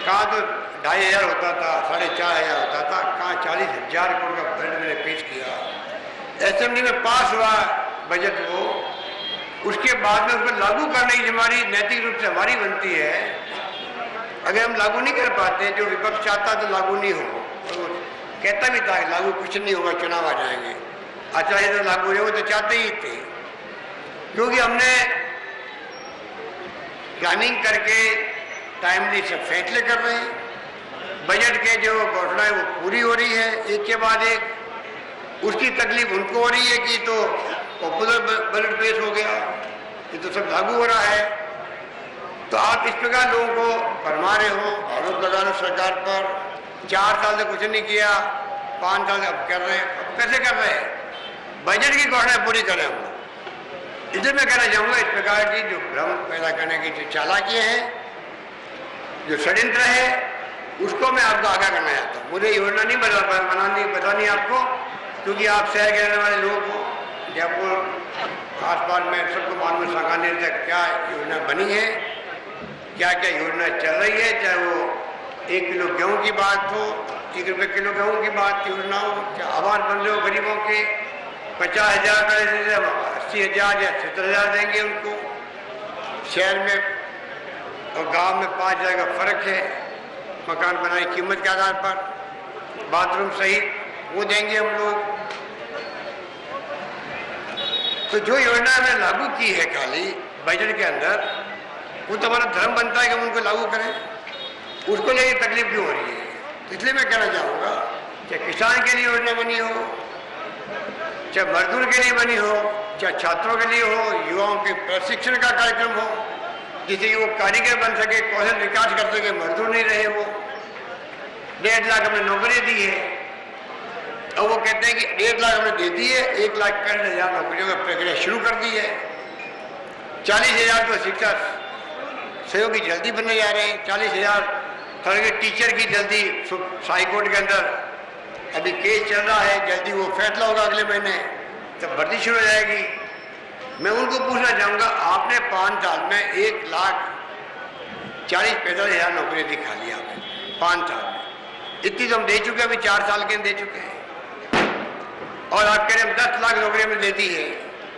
कहाँ तो 2,500 होता था, 4,500 होता था, कहाँ 40,000 करोड़ का बजट मैंने पेश किया। असेंबली में पास हुआ बजट वो, उसके बाद में उसको लागू करने की हमारी नैतिक रूप से हमारी बनती है। अगर हम लागू नहीं कर पाते, जो विपक्ष चाहता तो लागू नहीं हो, तो कहता भी था लागू कुछ नहीं होगा, चुनाव आ जाएंगे। अच्छा ये तो लागू है, वो तो चाहते ही थे, क्योंकि हमने प्लानिंग करके टाइमली सब फैसले कर रहे हैं। बजट के जो घोषणा है वो पूरी हो रही है एक के बाद एक। उसकी तकलीफ उनको हो रही है कि तो पॉपुलर बजट पेश हो गया, ये तो सब लागू हो रहा है। तो आप इस प्रकार लोगों को फरमा रहे हो, आरोप लगा रहे हो सरकार पर। 4 साल से कुछ नहीं किया, 5 साल से अब कर रहे हैं। अब कैसे कर रहे हैं? बजट की घोषणा पूरी करें हम लोग। इधर मैं कहना चाहूँगा इस प्रकार की जो भ्रम पैदा करने की जो चालाकियाँ हैं, जो षड्यंत्र है, उसको मैं आपको आगाह करना चाहता हूँ। मुझे योजना नहीं बतानी आपको, क्योंकि आप शहर के रहने वाले लोग हो, जयपुर आसपास में सबको मालूम सांगानेर तक क्या योजना बनी है, क्या क्या योजना चल रही है, चाहे वो 1 किलो गेहूं की बात हो, 1 रुपये किलो गेहूं की बात योजना हो, क्या आवास बन रहे हो गरीबों के 50,000 का 80,000 या 70,000 देंगे उनको। शहर में और गांव में 5,000 का फर्क है मकान बनाने की कीमत के आधार पर, बाथरूम सहित वो देंगे हम लोग। तो जो योजना हमने लागू की है खाली बजट के अंदर, वो तो हमारा धर्म बनता है कि हम उनको लागू करें, उसको लेकर तकलीफ क्यों हो रही है। तो इसलिए मैं कहना चाहूँगा, चाहे किसान के लिए योजना बनी हो, चाहे मजदूर के लिए बनी हो, चाहे छात्रों के लिए हो, युवाओं के प्रशिक्षण का कार्यक्रम हो जिससे वो कारीगर बन सके, कौशल विकास कर सके, मजदूर नहीं रहे वो। 1.5 लाख हमने नौकरी दी है और वो कहते हैं कि 1 लाख हमने दे दी है, 1,65,000 नौकरियों का प्रक्रिया शुरू कर दी है। 40,000 तो शिक्षा सहयोगी जल्दी बनने जा रहे हैं, 40,000 टीचर की जल्दी हाईकोर्ट के अंदर अभी केस चल रहा है, जल्दी वो फैसला होगा अगले महीने, तब भर्ती शुरू हो जाएगी। मैं उनको पूछना चाहूँगा, आपने 5 साल में 1,40,45,000 नौकरियाँ दिखा ली आपने 5 साल में, इतनी तो हम दे चुके हैं, अभी 4 साल के दे चुके हैं, और आप कह रहे हैं 10 लाख नौकरियाँ में दे दी है।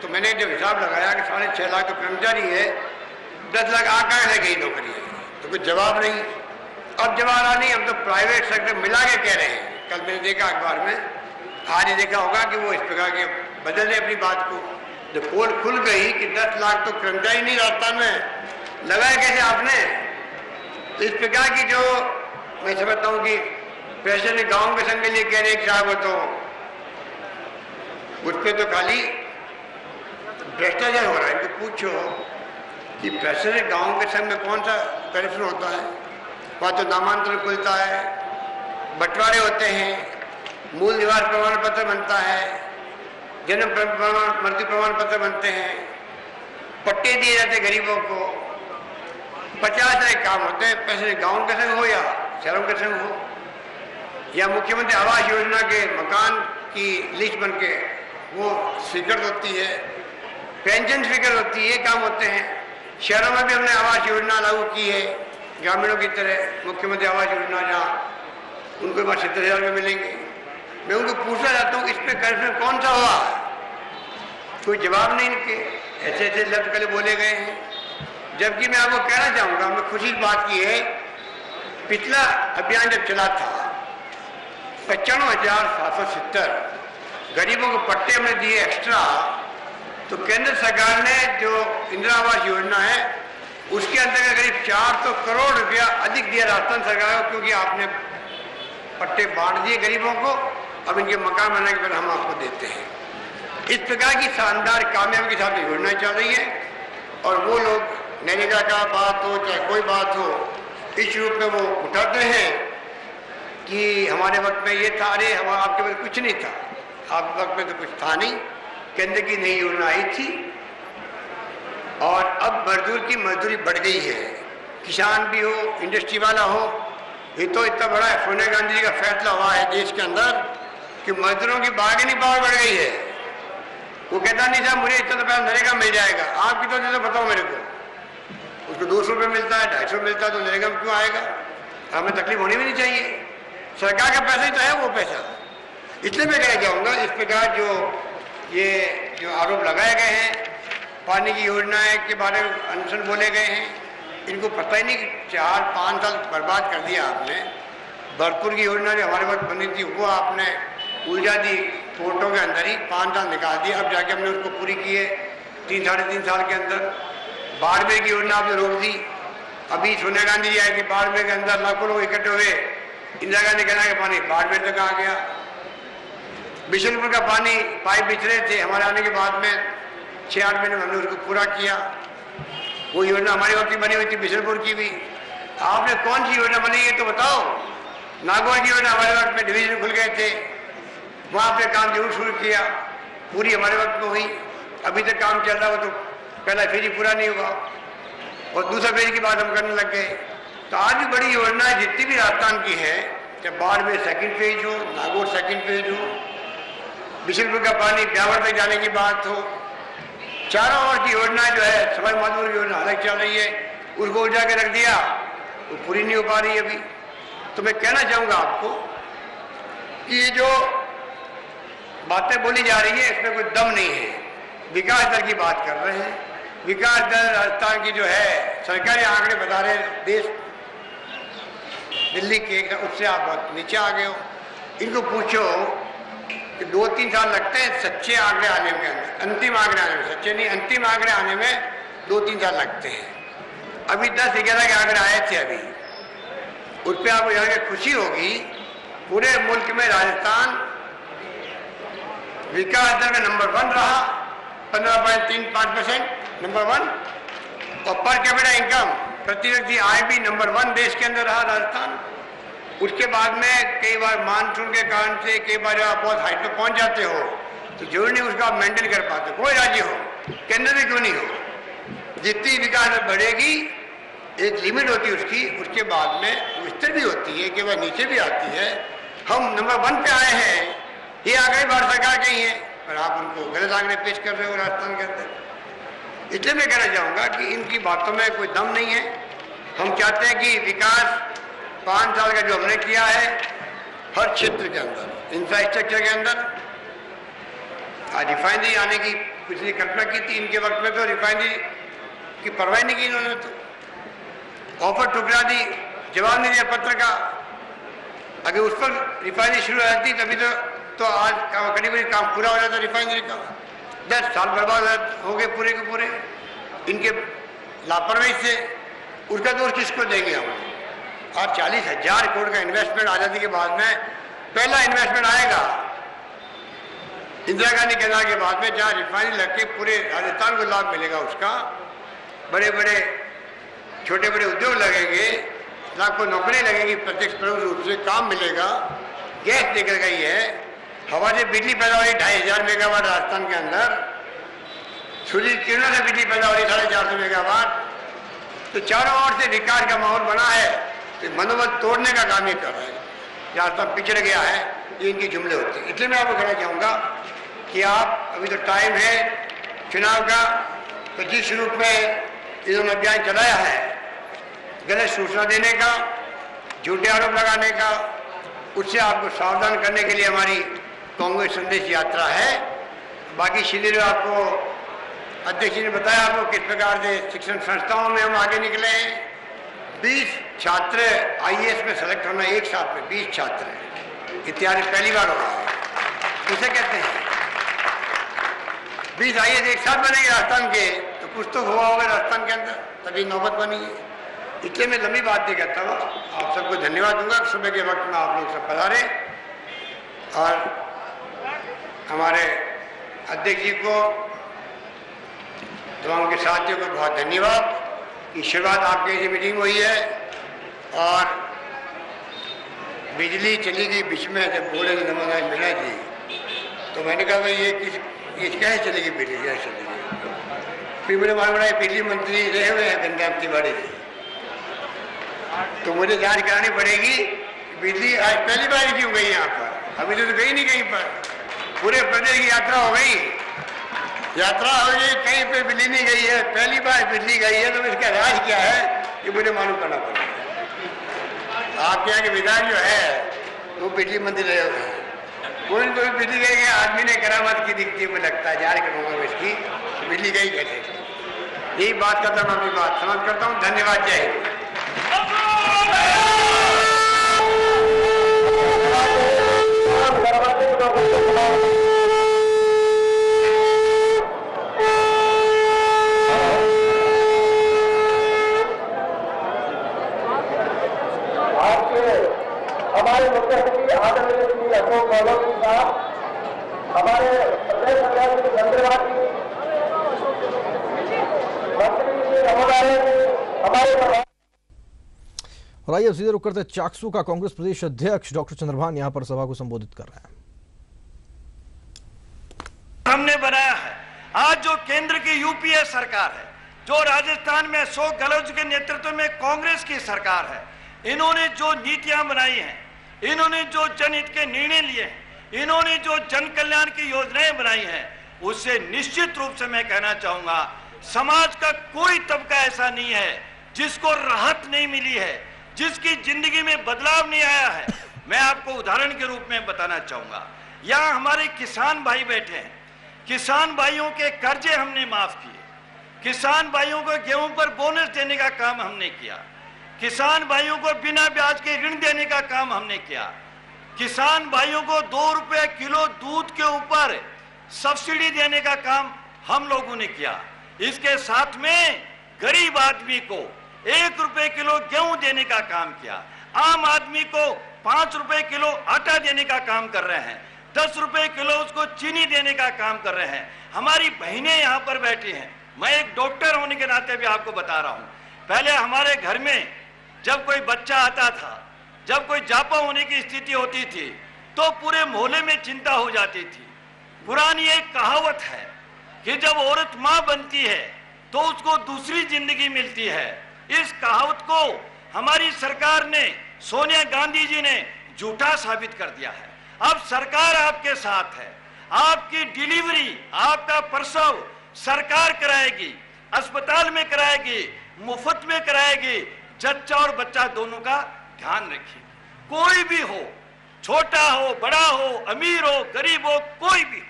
तो मैंने जब हिसाब लगाया कि 6.5 लाख तो कर्मचारी है, 10 लाख आ कहाँ रह गई नौकरी है, तो कुछ जवाब नहीं। अब जवाब आ नहीं, हम तो प्राइवेट सेक्टर मिला के कह रहे हैं। कल मैंने देखा अखबार में, आज ही देखा होगा कि वो इस प्रकार के बदल रहे अपनी बात को। जब पोल खुल गई कि 10 लाख तो कर्मचारी नहीं राजस्थान में, लगाया कैसे आपने। तो इस प्रकार की जो मैं समझता हूँ कि प्रेसिडेंट गांव के संघ के लिए कह रहे साहब, तो उस पर तो खाली भ्रष्टाचार हो रहा है। इनको पूछो कि प्रेसिडेंट गांव के संघ में कौन सा करप्शन होता है, वहाँ तो नामांतरण खुलता है, बंटवारे होते हैं, मूल निवास प्रमाण पत्र बनता है, जन्म प्रमाण मृत्यु प्रमाण पत्र बनते हैं, पट्टे दिए जाते गरीबों को, 50 तरह काम होते हैं। पैसे गांव के संग हो या शहरों के संग हो, या मुख्यमंत्री आवास योजना के मकान की लिस्ट बन के वो स्वीकृत होती है, पेंशन स्वीकृत होती है, ये काम होते हैं। शहरों में भी हमने आवास योजना लागू की है, ग्रामीणों की तरह मुख्यमंत्री आवास योजना, जहाँ उनको 70,000 रुपये मिलेंगे। मैं उनको पूछना चाहता हूँ, इस पे करप्शन कौन सा हुआ, कोई जवाब नहीं इनके, ऐसे ऐसे लफ्ज पहले बोले गए हैं। जबकि मैं आपको कहना चाहूँगा, मैं खुशी की बात की है, पिछला अभियान जब चला था 95,770 गरीबों को पट्टे हमने दिए एक्स्ट्रा, तो केंद्र सरकार ने जो इंदिरा आवास योजना है उसके अंतर्गत करीब 400 करोड़ रुपया अधिक दिया राजस्थान सरकार को, क्योंकि आपने पट्टे बांट दिए गरीबों को, अब इनके मकान बनाने के बाद हम आपको देते हैं। इस प्रकार की शानदार कामयाबी के साथ योजनाएं चल रही है, और वो लोग नरेगा का बात हो चाहे कोई बात हो, इस रूप में वो उठाते हैं कि हमारे वक्त में ये था, अरे हमारा आपके वक्त कुछ नहीं था, आपके वक्त में तो कुछ था नहीं, केंद्र की नई योजना आई थी, और अब मजदूर की मजदूरी बढ़ गई है, किसान भी हो, इंडस्ट्री वाला हो। ये तो इतना बड़ा है, सोनिया गांधी जी का फैसला हुआ है देश के अंदर कि मजदूरों की बार्गेनिंग पावर बढ़ गई है। वो कहता नहीं साहब मुझे इतना तो पैसा नरेगा मिल जाएगा, आपकी तो जैसे बताओ मेरे को, उसको 200 रुपये मिलता है, 250 मिलता है, तो नरेगा में क्यों आएगा। हमें तकलीफ होनी भी नहीं चाहिए, सरकार का पैसा ही तो है वो पैसा। इसलिए मैं कहना चाहूँगा, इस प्रकार ये जो आरोप लगाए गए हैं, पानी की योजनाएं के बारे में अनशन बोले गए हैं, इनको पता ही नहीं कि 4-5 साल बर्बाद कर दिया आपने। भरतपुर की योजना जो हमारे वक्त बनी थी वो आपने उलझा दी कोर्टों के अंदर ही, 5 साल निकाल दिया, अब जाके हमने उसको पूरी की है 3-3.5 साल के अंदर। बाड़मेर की योजना आपने रोक दी, अभी सोनिया गांधी जी आई थी, बाड़मेर के अंदर लाखों लोग इकट्ठे हुए, इंदिरा गांधी कहना कि पानी बाड़मेर तक आ गया। बिशनपुर का पानी पाइप बिछ रहे थे, हमारे आने के बाद में 6-8 महीने में हमने उसको पूरा किया। वो योजना हमारी वक्त बनी हुई थी, बिशनपुर की भी। आपने कौन सी योजना बनी है तो बताओ। नागौर की योजना हमारे वक्त में डिवीजन खुल गए थे, वहाँ पे काम जरूर शुरू किया, पूरी हमारे वक्त में हुई, अभी तक काम चल रहा हो, तो पहला फेज पूरा नहीं हुआ और दूसरा फेज की बात हम करने लग गए। तो आज भी बड़ी योजनाएं जितनी भी राजस्थान की है, चाहे बाड़मेर सेकंड फेज हो, नागौर सेकंड फेज हो, बिशनपुर का पानी ब्यावर तक जाने की बात हो, चारों ओर की योजना जो है, सवाई माधोपुर योजना अलग चल रही है, उसको उलझा के रख दिया, वो पूरी नहीं हो पा रही अभी। तो मैं कहना चाहूंगा आपको कि ये जो बातें बोली जा रही है इसमें कोई दम नहीं है। विकास दर की बात कर रहे हैं, विकास दर राजस्थान की जो है सरकारी आंकड़े बता रहे देश दिल्ली के, उससे आप बहुत नीचे आ गए हो। इनको पूछो कि 2-3 साल लगते हैं सच्चे आंकड़े आने में, अंतिम आंकड़े आने में, सच्चे नहीं अंतिम आंकड़े आने में 2-3 साल लगते हैं। अभी 10-11 के आंकड़े आए थे अभी, उस पर आपको जाकर खुशी होगी। पूरे मुल्क में राजस्थान विकास दर में नंबर 1 रहा, 15.35% नंबर 1, और पर कैपिटा इनकम प्रति व्यक्ति आय भी नंबर 1 देश के अंदर रहा राजस्थान। उसके बाद में कई बार मानसून के कारण से कई बार आप बहुत हाइट पे पहुंच जाते हो तो जरूर नहीं उसका आप मेंटेन कर पाते, कोई राज्य हो केंद्र में क्यों नहीं हो। जितनी विकास दर बढ़ेगी एक लिमिट होती है उसकी, उसके बाद में स्थिर भी होती है, के बाद नीचे भी आती है। हम नंबर 1 पे आए हैं, ये आंकड़े भारत सरकार के ही है, पर आप उनको गलत आंकड़े पेश कर रहे हो राजस्थान के अंदर। इसलिए मैं कहना चाहूँगा कि इनकी बातों में कोई दम नहीं है। हम चाहते हैं कि विकास 5 साल का जो हमने किया है हर क्षेत्र के अंदर, इंफ्रास्ट्रक्चर के अंदर, रिफाइनरी आने की पिछली कल्पना की थी, इनके वक्त में तो रिफाइनरी की परवाह नहीं की इन्होंने, तो ऑफर ठुकरा दी, जवाब नहीं दिया पत्र का। अगर उस पर रिफाइनरी शुरू हो जाती तभी तो आज करीब काम पूरा हो जाता रिफाइनरी का। 10 साल बर्बाद हो गए पूरे के पूरे इनके लापरवाही से। उसका दोष किसको देंगे हम? आज 40,000 करोड़ का इन्वेस्टमेंट आजादी के बाद में पहला इन्वेस्टमेंट आएगा इंदिरा गांधी के के बाद में, जहाँ रिफाइनरी लग के पूरे राजस्थान को लाभ मिलेगा उसका। बड़े बड़े छोटे बड़े उद्योग लगेंगे, लाखों नौकरियां लगेंगी, प्रत्यक्ष परोक्ष रूप से काम मिलेगा। गैस निकल गई है, हवा से बिजली पैदा हो रही 2,500 मेगावाट राजस्थान के अंदर, सूर्य किरणों से बिजली पैदा हो रही 450 मेगावाट। तो चारों ओर से विकास का माहौल बना है, तो मनोबल तोड़ने का काम ही कर रहा है। राजस्थान पिछड़ गया है, ये इनकी जुमले होते हैं। इसलिए मैं आपको कहना चाहूँगा कि आप अभी तो टाइम है चुनाव का, तो जिस रूप में इन्होंने अभियान चलाया है गलत सूचना देने का, झूठे आरोप लगाने का, उससे आपको सावधान करने के लिए हमारी कांग्रेस संदेश यात्रा है। बाकी सीधे आपको अध्यक्ष जी ने बताया आपको किस प्रकार से शिक्षण संस्थाओं में हम आगे निकले हैं। 20 छात्र IAS में सेलेक्ट होना एक साथ में, 20 छात्र इत्यादि पहली बार हो रहा है। इसे कहते हैं 20 IAS एक साथ बनेंगे राजस्थान के, तो कुछ तो हुआ होगा राजस्थान के अंदर, तभी नौबत बनी है। इसलिए मैं लंबी बात नहीं करता हूँ, आप सबको धन्यवाद दूंगा। सुबह के वक्त में आप लोग सब पधारे, और हमारे अध्यक्ष जी को, तमाम के साथियों को बहुत धन्यवाद कि शुरुआत आपके से मीटिंग हुई है और बिजली चली गई बीच में। जब बोले नमन मिला जी, तो मैंने कहा भाई ये कैसे चलेगी बिजली, कैसे चलेगी? फिर मुझे मालूम पड़ा बिजली मंत्री रहे हुए हैं घनश्याम तिवारी जी, तो मुझे जांच करानी पड़ेगी बिजली आज पहली बार क्यों गई यहाँ पर, अभी तो गई नहीं कहीं पर। पूरे प्रदेश की यात्रा हो गई, कहीं पे बिजली नहीं गई है, पहली बार बिजली गई है, तो इसका राज क्या है ये मुझे मालूम करना पड़ेगा। आपके यहाँ के विधायक जो है वो बिजली मंत्री रहे हुए हैं, कोई कोई बिजली गई है, आदमी ने करामत की दिखती है, लगता है जारी करूँगा इसकी बिजली गई कैसे। यही बात करता मैं अपनी बात समाप्त करता हूँ। धन्यवाद, जय हिंद। हमारे मुख्यमंत्री आदरणीय श्री अशोक गहलोत जी साहब, हमारे प्रदेश सरकार की धन्यवाद जी, मंत्री जी महोदय जी, हमारे। और आइए सीधे रुक करते चाकसू का कांग्रेस प्रदेश अध्यक्ष डॉक्टर चंद्रभान यहां पर सभा को संबोधित कर रहे हैं। हमने बनाया है आज जो केंद्र की यूपीए सरकार है, जो राजस्थान में अशोक गहलोत के नेतृत्व में कांग्रेस की सरकार है, इन्होंने जो नीतियां बनाई हैं, इन्होंने जो जनहित के निर्णय लिए हैं, इन्होंने जो जन कल्याण की योजनाएं बनाई हैं, उससे निश्चित रूप से मैं कहना चाहूंगा, समाज का कोई तबका ऐसा नहीं है जिसको राहत नहीं मिली है, जिसकी जिंदगी में बदलाव नहीं आया है। मैं आपको उदाहरण के रूप में बताना चाहूंगा, यहाँ हमारे किसान भाई बैठे हैं, किसान भाइयों के कर्जे हमने माफ किए, किसान भाइयों को गेहूं पर बोनस देने का काम हमने किया, किसान भाइयों को बिना ब्याज के ऋण देने का काम हमने किया, किसान भाइयों को 2 रुपए किलो दूध के ऊपर सब्सिडी देने का काम हम लोगों ने किया। इसके साथ में गरीब आदमी को 1 रुपए किलो गेहूं देने का काम किया, आम आदमी को 5 रुपए किलो आटा देने का काम कर रहे हैं, 10 रुपए किलो उसको चीनी देने का काम कर रहे हैं। हमारी बहनें यहाँ पर बैठी हैं, मैं एक डॉक्टर होने के नाते भी आपको बता रहा हूँ, पहले हमारे घर में जब कोई बच्चा आता था, जब कोई जापा होने की स्थिति होती थी तो पूरे मोहल्ले में चिंता हो जाती थी। पुरानी एक कहावत है कि जब औरत माँ बनती है तो उसको दूसरी जिंदगी मिलती है। इस कहावत को हमारी सरकार ने, सोनिया गांधी जी ने झूठा साबित कर दिया है। अब सरकार आपके साथ है, आपकी डिलीवरी, आपका प्रसव सरकार कराएगी, अस्पताल में कराएगी, मुफ्त में कराएगी। जच्चा और बच्चा दोनों का ध्यान रखिए। कोई भी हो, छोटा हो, बड़ा हो, अमीर हो, गरीब हो, कोई भी,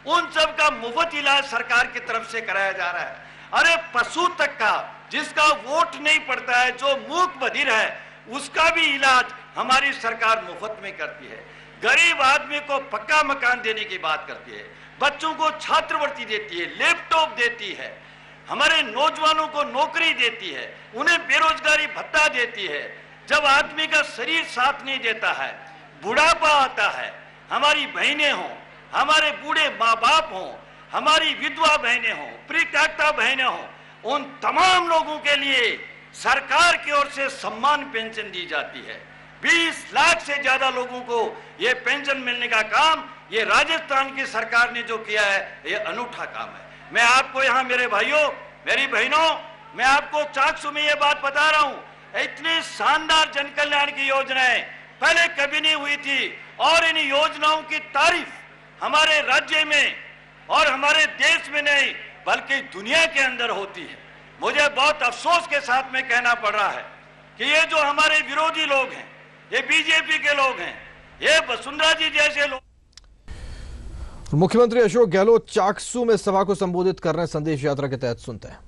उन सब का मुफ्त इलाज सरकार की तरफ से कराया जा रहा है। अरे पशु तक का, जिसका वोट नहीं पड़ता है, जो मूक बधिर है, उसका भी इलाज हमारी सरकार मुफ्त में करती है। गरीब आदमी को पक्का मकान देने की बात करती है, बच्चों को छात्रवृत्ति देती है, लैपटॉप देती है, हमारे नौजवानों को नौकरी देती है, उन्हें बेरोजगारी भत्ता देती है। जब आदमी का शरीर साथ नहीं देता है, बुढ़ापा आता है, हमारी बहनें हों, हमारे बूढ़े माँ बाप हों, हमारी विधवा बहनें हों, परित्यक्ता बहनें हों, उन तमाम लोगों के लिए सरकार की ओर से सम्मान पेंशन दी जाती है। 20 लाख से ज्यादा लोगों को ये पेंशन मिलने का काम ये राजस्थान की सरकार ने जो किया है, ये अनूठा काम है। मैं आपको यहाँ, मेरे भाइयों, मेरी बहनों, मैं आपको चाकसू में ये बात बता रहा हूँ, इतनी शानदार जन कल्याण की योजनाएं पहले कभी नहीं हुई थी और इन योजनाओं की तारीफ हमारे राज्य में और हमारे देश में नहीं बल्कि दुनिया के अंदर होती है। मुझे बहुत अफसोस के साथ में कहना पड़ रहा है कि ये जो हमारे विरोधी लोग हैं, ये बीजेपी के लोग हैं, ये वसुंधरा जी जैसे लोग। मुख्यमंत्री अशोक गहलोत चाकसू में सभा को संबोधित कर रहे हैं, संदेश यात्रा के तहत सुनते हैं।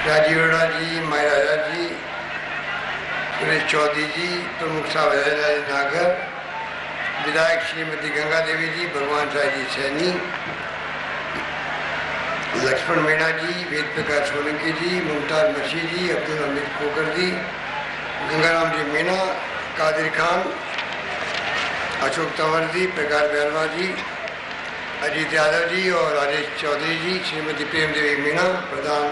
राजीव अरोड़ा जी, महाराजा जी, सुरेश चौधरी जी, प्रमुख साहब नागर, विधायक श्रीमती गंगा देवी जी, भगवान साई जी सैनी, लक्ष्मण मीणा जी, वेद प्रकाश सोलंकी जी, मुमताज मसीह जी, अब्दुल हमीद खोकर जी, गंगाराम जी मीणा, कादिर खान, अशोक तंवर जी, प्रकाश बैरवा जी, अजीत यादव जी और राजेश चौधरी जी, श्रीमती प्रेम देवी मीणा, प्रधान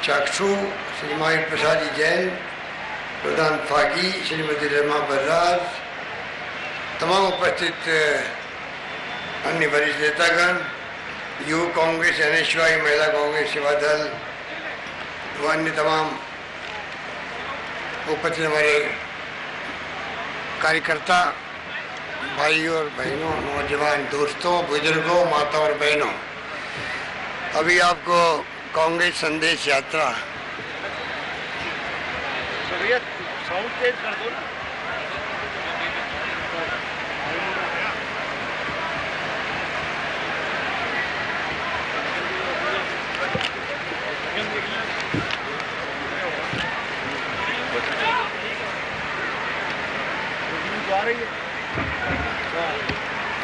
चाकसू, श्री मायूर प्रसाद जी जैन, प्रधान फागी, श्रीमती रमा बर्राज, तमाम उपस्थित अन्य वरिष्ठ नेतागण, युवा कांग्रेस, NSY, महिला कांग्रेस, सेवा दल व अन्य तमाम उपस्थित हमारे कार्यकर्ता, भाई और बहनों, नौजवान दोस्तों, बुजुर्गों, माता और बहनों, अभी आपको कांग्रेस संदेश यात्रा साउंड तेज कर दो ना।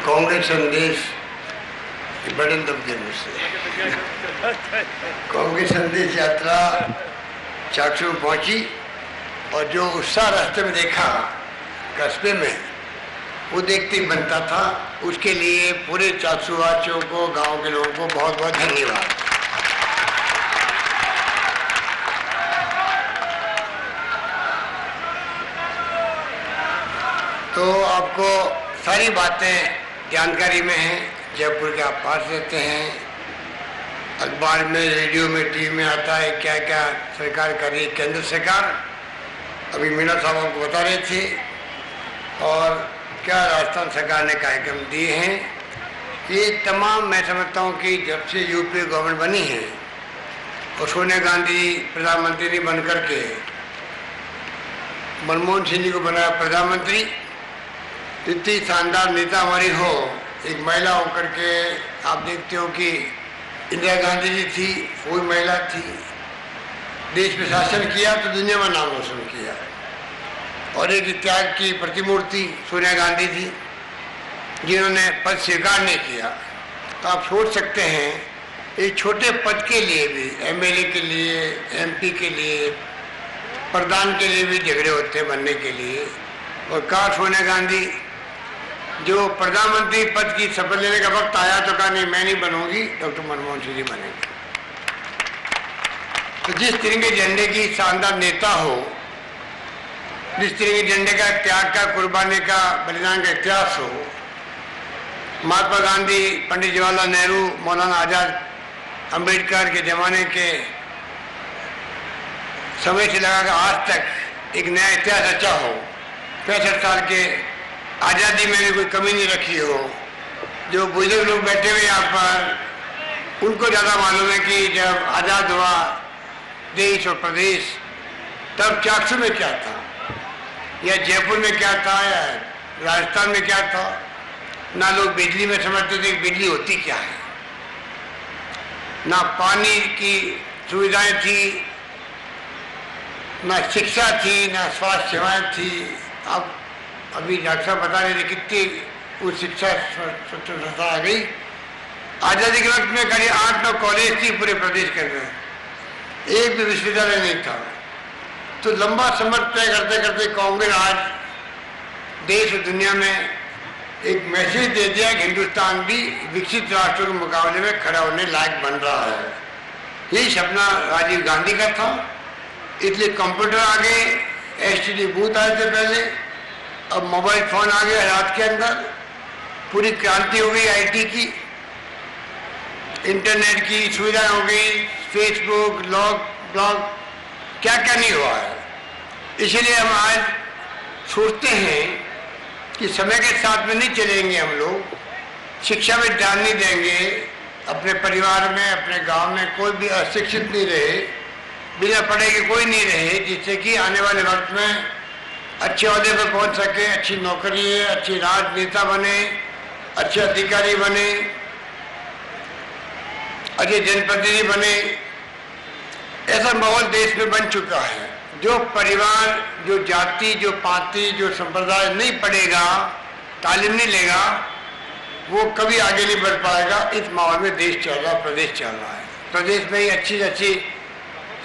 कांग्रेस संदेश बटन दबके मुझसे कांग्रेस संदेश यात्रा चाकसू पहुंची और जो उत्साह रास्ते में देखा कस्बे में, वो देखते ही बनता था। उसके लिए पूरे चाकसू वासियों को, गांव के लोगों को बहुत बहुत धन्यवाद। तो आपको सारी बातें जानकारी में हैं, जयपुर के आप पास रहते हैं, अखबार में, रेडियो में, टीवी में आता है क्या क्या सरकार कर रही है, केंद्र सरकार। अभी मीणा साहब हमको बता रहे थे और क्या राजस्थान सरकार ने कार्यक्रम दिए हैं। ये तमाम मैं समझता हूँ कि जब से यूपी गवर्नमेंट बनी है और सोनिया गांधी प्रधानमंत्री नहीं बन करके मनमोहन सिंह जी को बनाया प्रधानमंत्री, इतनी शानदार नेता हमारी हो, एक महिला होकर के आप देखते हो कि इंदिरा गांधी जी थी, वो महिला थी, देश में शासन किया तो दुनिया में नाम रोशन किया, और एक त्याग की प्रतिमूर्ति सोनिया गांधी थी जिन्होंने पद स्वीकार नहीं किया। तो आप सोच सकते हैं एक छोटे पद के लिए भी, एमएलए के लिए, एमपी के लिए, प्रधान के लिए भी झगड़े होते बनने के लिए। और कहा सोनिया गांधी जो प्रधानमंत्री पद की शपथ लेने का वक्त आया तो कहा नहीं मैं नहीं बनूंगी, डॉक्टर मनमोहन सिंह जी बनेंगे। तो जिस तिरंगे झंडे की शानदार नेता हो, जिस तिरंगे झंडे का त्याग का, कुर्बानी का, बलिदान का इतिहास हो, महात्मा गांधी, पंडित जवाहरलाल नेहरू, मौलाना आजाद, अंबेडकर के जमाने के समय से लगाकर आज तक एक नया इतिहास रचा हो, 65 साल के आज़ादी में भी कोई कमी नहीं रखी हो। जो बुजुर्ग लोग बैठे हुए यहाँ पर, उनको ज़्यादा मालूम है कि जब आज़ाद हुआ देश और प्रदेश, तब चाकसू में क्या था, या जयपुर में क्या था, या राजस्थान में क्या था। ना लोग बिजली में समझते थे कि बिजली होती क्या है, ना पानी की सुविधाएं थी, ना शिक्षा थी, ना स्वास्थ्य सेवाएं थी। अब अभी डॉक्टर साहब बता रहे थे कितनी उस शिक्षा स्वतंत्रता आ गई। आज़ादी के वक्त में करीब 8-9 कॉलेज थी पूरे प्रदेश के अंदर, एक भी विश्वविद्यालय नहीं था। तो लंबा समय तय करते करते कांग्रेस आज देश और दुनिया में एक मैसेज दे दिया कि हिंदुस्तान भी विकसित राष्ट्रों के मुकाबले में खड़ा होने लायक बन रहा है। यही सपना राजीव गांधी का था, इसलिए कंप्यूटर आ गए, एसटीडी बूथ आए थे पहले, अब मोबाइल फोन आ गया रात के अंदर, पूरी क्रांति हो गई आईटी की, इंटरनेट की सुविधाएं हो गई, फेसबुक, ब्लॉग, क्या क्या नहीं हुआ है। इसलिए हम आज सोचते हैं कि समय के साथ में नहीं चलेंगे, हम लोग शिक्षा में ध्यान नहीं देंगे, अपने परिवार में, अपने गांव में कोई भी अशिक्षित नहीं रहे, बिना पढ़े के कोई नहीं रहे, जिससे कि आने वाले वक्त में अच्छे ओहदे पर पहुंच सके, अच्छी नौकरी है, अच्छी राजनेता बने, अच्छे अधिकारी बने, अच्छे जनप्रतिनिधि बने। ऐसा माहौल देश में बन चुका है। जो परिवार, जो जाति, जो पार्टी, जो संप्रदाय नहीं पढ़ेगा, तालीम नहीं लेगा, वो कभी आगे नहीं बढ़ पाएगा। इस माहौल में देश चल रहा, प्रदेश चल रहा है। प्रदेश में ही अच्छी अच्छी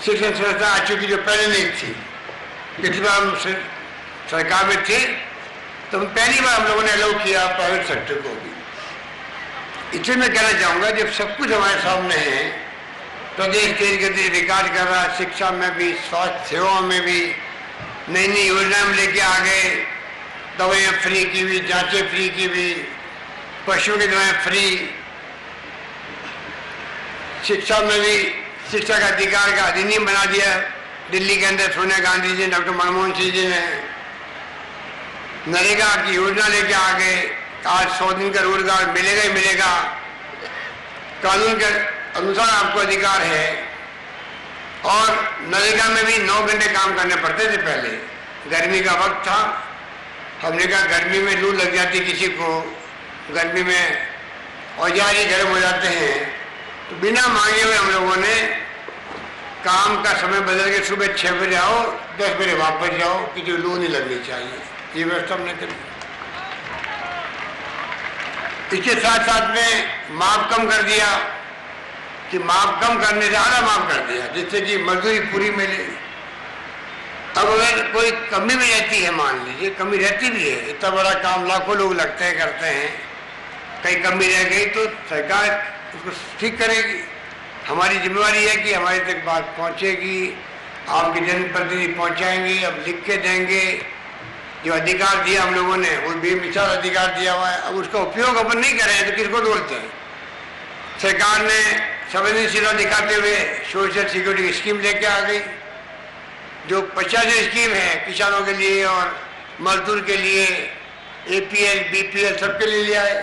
शिक्षण संस्था आ चुकी जो पहले नहीं थी। पिछली बार हम सरकार में थे तो पहली बार हम लोगों ने अलाउ किया प्राइवेट सेक्टर को भी। इसलिए मैं कहना चाहूँगा जब सब कुछ हमारे सामने है, प्रदेश तेज गति से विकास कर रहा है, शिक्षा में भी, स्वास्थ्य सेवाओं में भी नई नई योजनाएं लेके आ गए, दवाइयाँ फ्री की भी, जांचें फ्री की भी, पशुओं की दवाएं फ्री, शिक्षा में भी शिक्षा का अधिकार का अधिनियम बना दिया दिल्ली के अंदर सोनिया गांधी जी, डॉक्टर मनमोहन सिंह जी ने। नरेगा की योजना लेके आ गए, आज 100 दिन का रोजगार मिलेगा ही मिलेगा, कानून के अनुसार आपको अधिकार है। और नरेगा में भी 9 घंटे काम करने पड़ते थे पहले, गर्मी का वक्त था, हमने कहा गर्मी में लू लग जाती किसी को, गर्मी में औजार ही गर्म हो जाते हैं, तो बिना मांगे हुए हम लोगों ने काम का समय बदल के सुबह 6 बजे आओ, 10 बजे वापस जाओ, कि जो लू नहीं लगनी चाहिए, ये व्यवस्था हमने करी। इसके साथ साथ में माप कम कर दिया, कि माप कम करने से आधा माफ कर दिया, जिससे कि मजदूरी पूरी मिले। अब अगर कोई कमी भी रहती है, मान लीजिए कमी रहती भी है, इतना बड़ा काम लाखों लोग लगते हैं, करते हैं, कहीं कमी रह गई तो सरकार उसको ठीक करेगी। हमारी जिम्मेवारी है कि हमारे तक बात पहुंचेगी, आपके जनप्रतिनिधि पहुंचाएंगे, अब लिख के देंगे। जो अधिकार दिया हम लोगों ने, वो बेमिसाल अधिकार दिया हुआ है, अब उसका उपयोग अपन नहीं करें तो किसको बोलते हैं। सरकार ने संवेदनशीलता दिखाते हुए सोशल सिक्योरिटी स्कीम लेके आ गई, जो 50 स्कीम है किसानों के लिए और मजदूर के लिए, APL, BPL सबके लिए ले आए।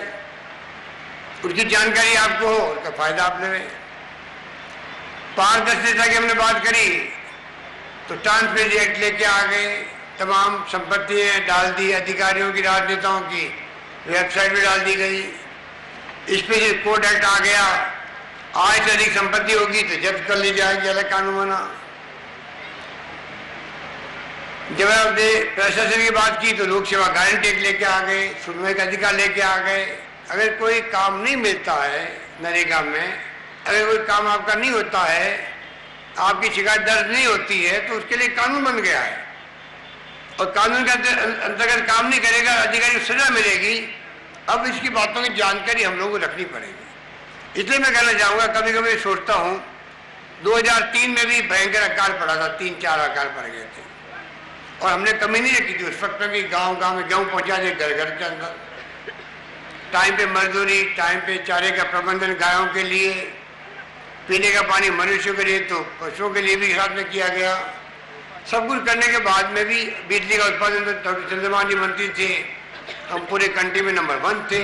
उसकी जानकारी आपको हो, उसका फायदा आप लें। पारदर्शिता की हमने बात करी तो ट्रांसपेरेंसी एक्ट लेके आ गए, तमाम संपत्तियां डाल दी अधिकारियों की, राजनेताओं की वेबसाइट में डाल दी गई। स्पेशल कोर्ट एक्ट आ गया, आय से अधिक संपत्ति होगी तो जब्त कर ली जाएगी, अलग कानून बना। जब आपने प्रशासन की बात की तो लोक सेवा गारंटी एक्ट लेके आ गए, सुनवाई का अधिकार लेके आ गए। अगर कोई काम नहीं मिलता है नरेगा में, अगर कोई काम आपका नहीं होता है, आपकी शिकायत दर्ज नहीं होती है, तो उसके लिए कानून बन गया है और कानून के अंतर्गत काम नहीं करेगा अधिकारी को सजा मिलेगी। अब इसकी बातों की जानकारी हम लोगों को रखनी पड़ेगी। इसलिए मैं कहना चाहूँगा, कभी कभी सोचता हूँ 2003 में भी भयंकर अकाल पड़ा था, 3-4 अकाल पड़ गए थे और हमने कमी नहीं रखी थी उस वक्त में भी। गांव गांव में गेहूँ पहुँचा दे, घर घर के अंदर टाइम पे मजदूरी, टाइम पे चारे का प्रबंधन गायों के लिए, पीने का पानी मनुष्यों के लिए तो पशुओं के लिए भी साथ में किया गया। सब कुछ करने के बाद में भी बिजली का उत्पादन, डॉक्टर चंद्रमान जी मंत्री थे, हम पूरे कंट्री में नंबर 1 थे,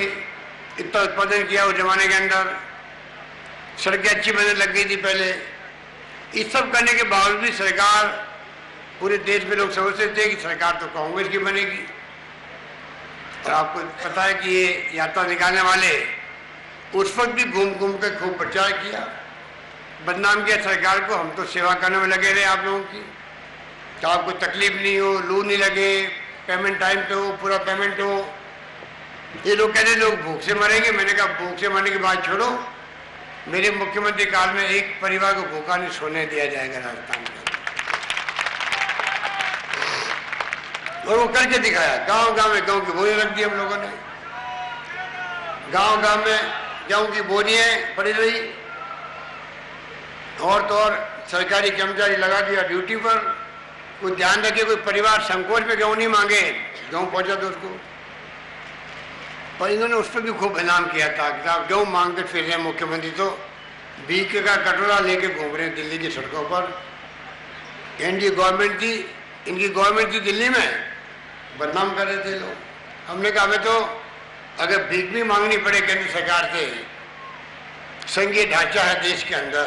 इतना उत्पादन किया उस जमाने के अंदर। सड़कें अच्छी बनने लग गई थी पहले। इस सब करने के बावजूद भी सरकार, पूरे देश में लोग समझते थे कि सरकार तो कांग्रेस की बनेगी। और आपको पता है कि ये यात्रा निकालने वाले उस वक्त भी घूम घूम कर खूब प्रचार किया, बदनाम किया सरकार को। हम तो सेवा करने में लगे रहे आप लोगों की, तो आपको तकलीफ नहीं हो, लू नहीं लगे, पेमेंट टाइम पे हो, पूरा पेमेंट हो। ये लोग कहते लोग भूख से मरेंगे। मैंने कहा भूख से मरने की बात छोड़ो, मेरे मुख्यमंत्री काल में एक परिवार को भूखा नहीं सोने दिया जाएगा राजस्थान में। और वो करके दिखाया। गांव गांव में गेहूं की बोरियां रख दी हम लोगों ने, गांव गांव में गेहूं की बोरियां पड़ी रही। और तो और सरकारी कर्मचारी लगा दिया ड्यूटी पर। कोई ध्यान रखे, कोई परिवार संकोच में गेहूं नहीं मांगे, गेहूं पहुंचा दो उसको। पर इन्होंने उस पर भी खूब बदनाम किया था कि आप गेहूं मांग कर फिर रहे हैं मुख्यमंत्री, तो बीके का कटोरा लेके घूम रहे हैं दिल्ली की सड़कों पर। एनडीए गवर्नमेंट थी, इनकी गवर्नमेंट थी दिल्ली में, बदनाम कर रहे थे लोग। हमने कहा हमें तो अगर भीख भी मांगनी पड़े केंद्र सरकार से, संघीय ढांचा है देश के अंदर,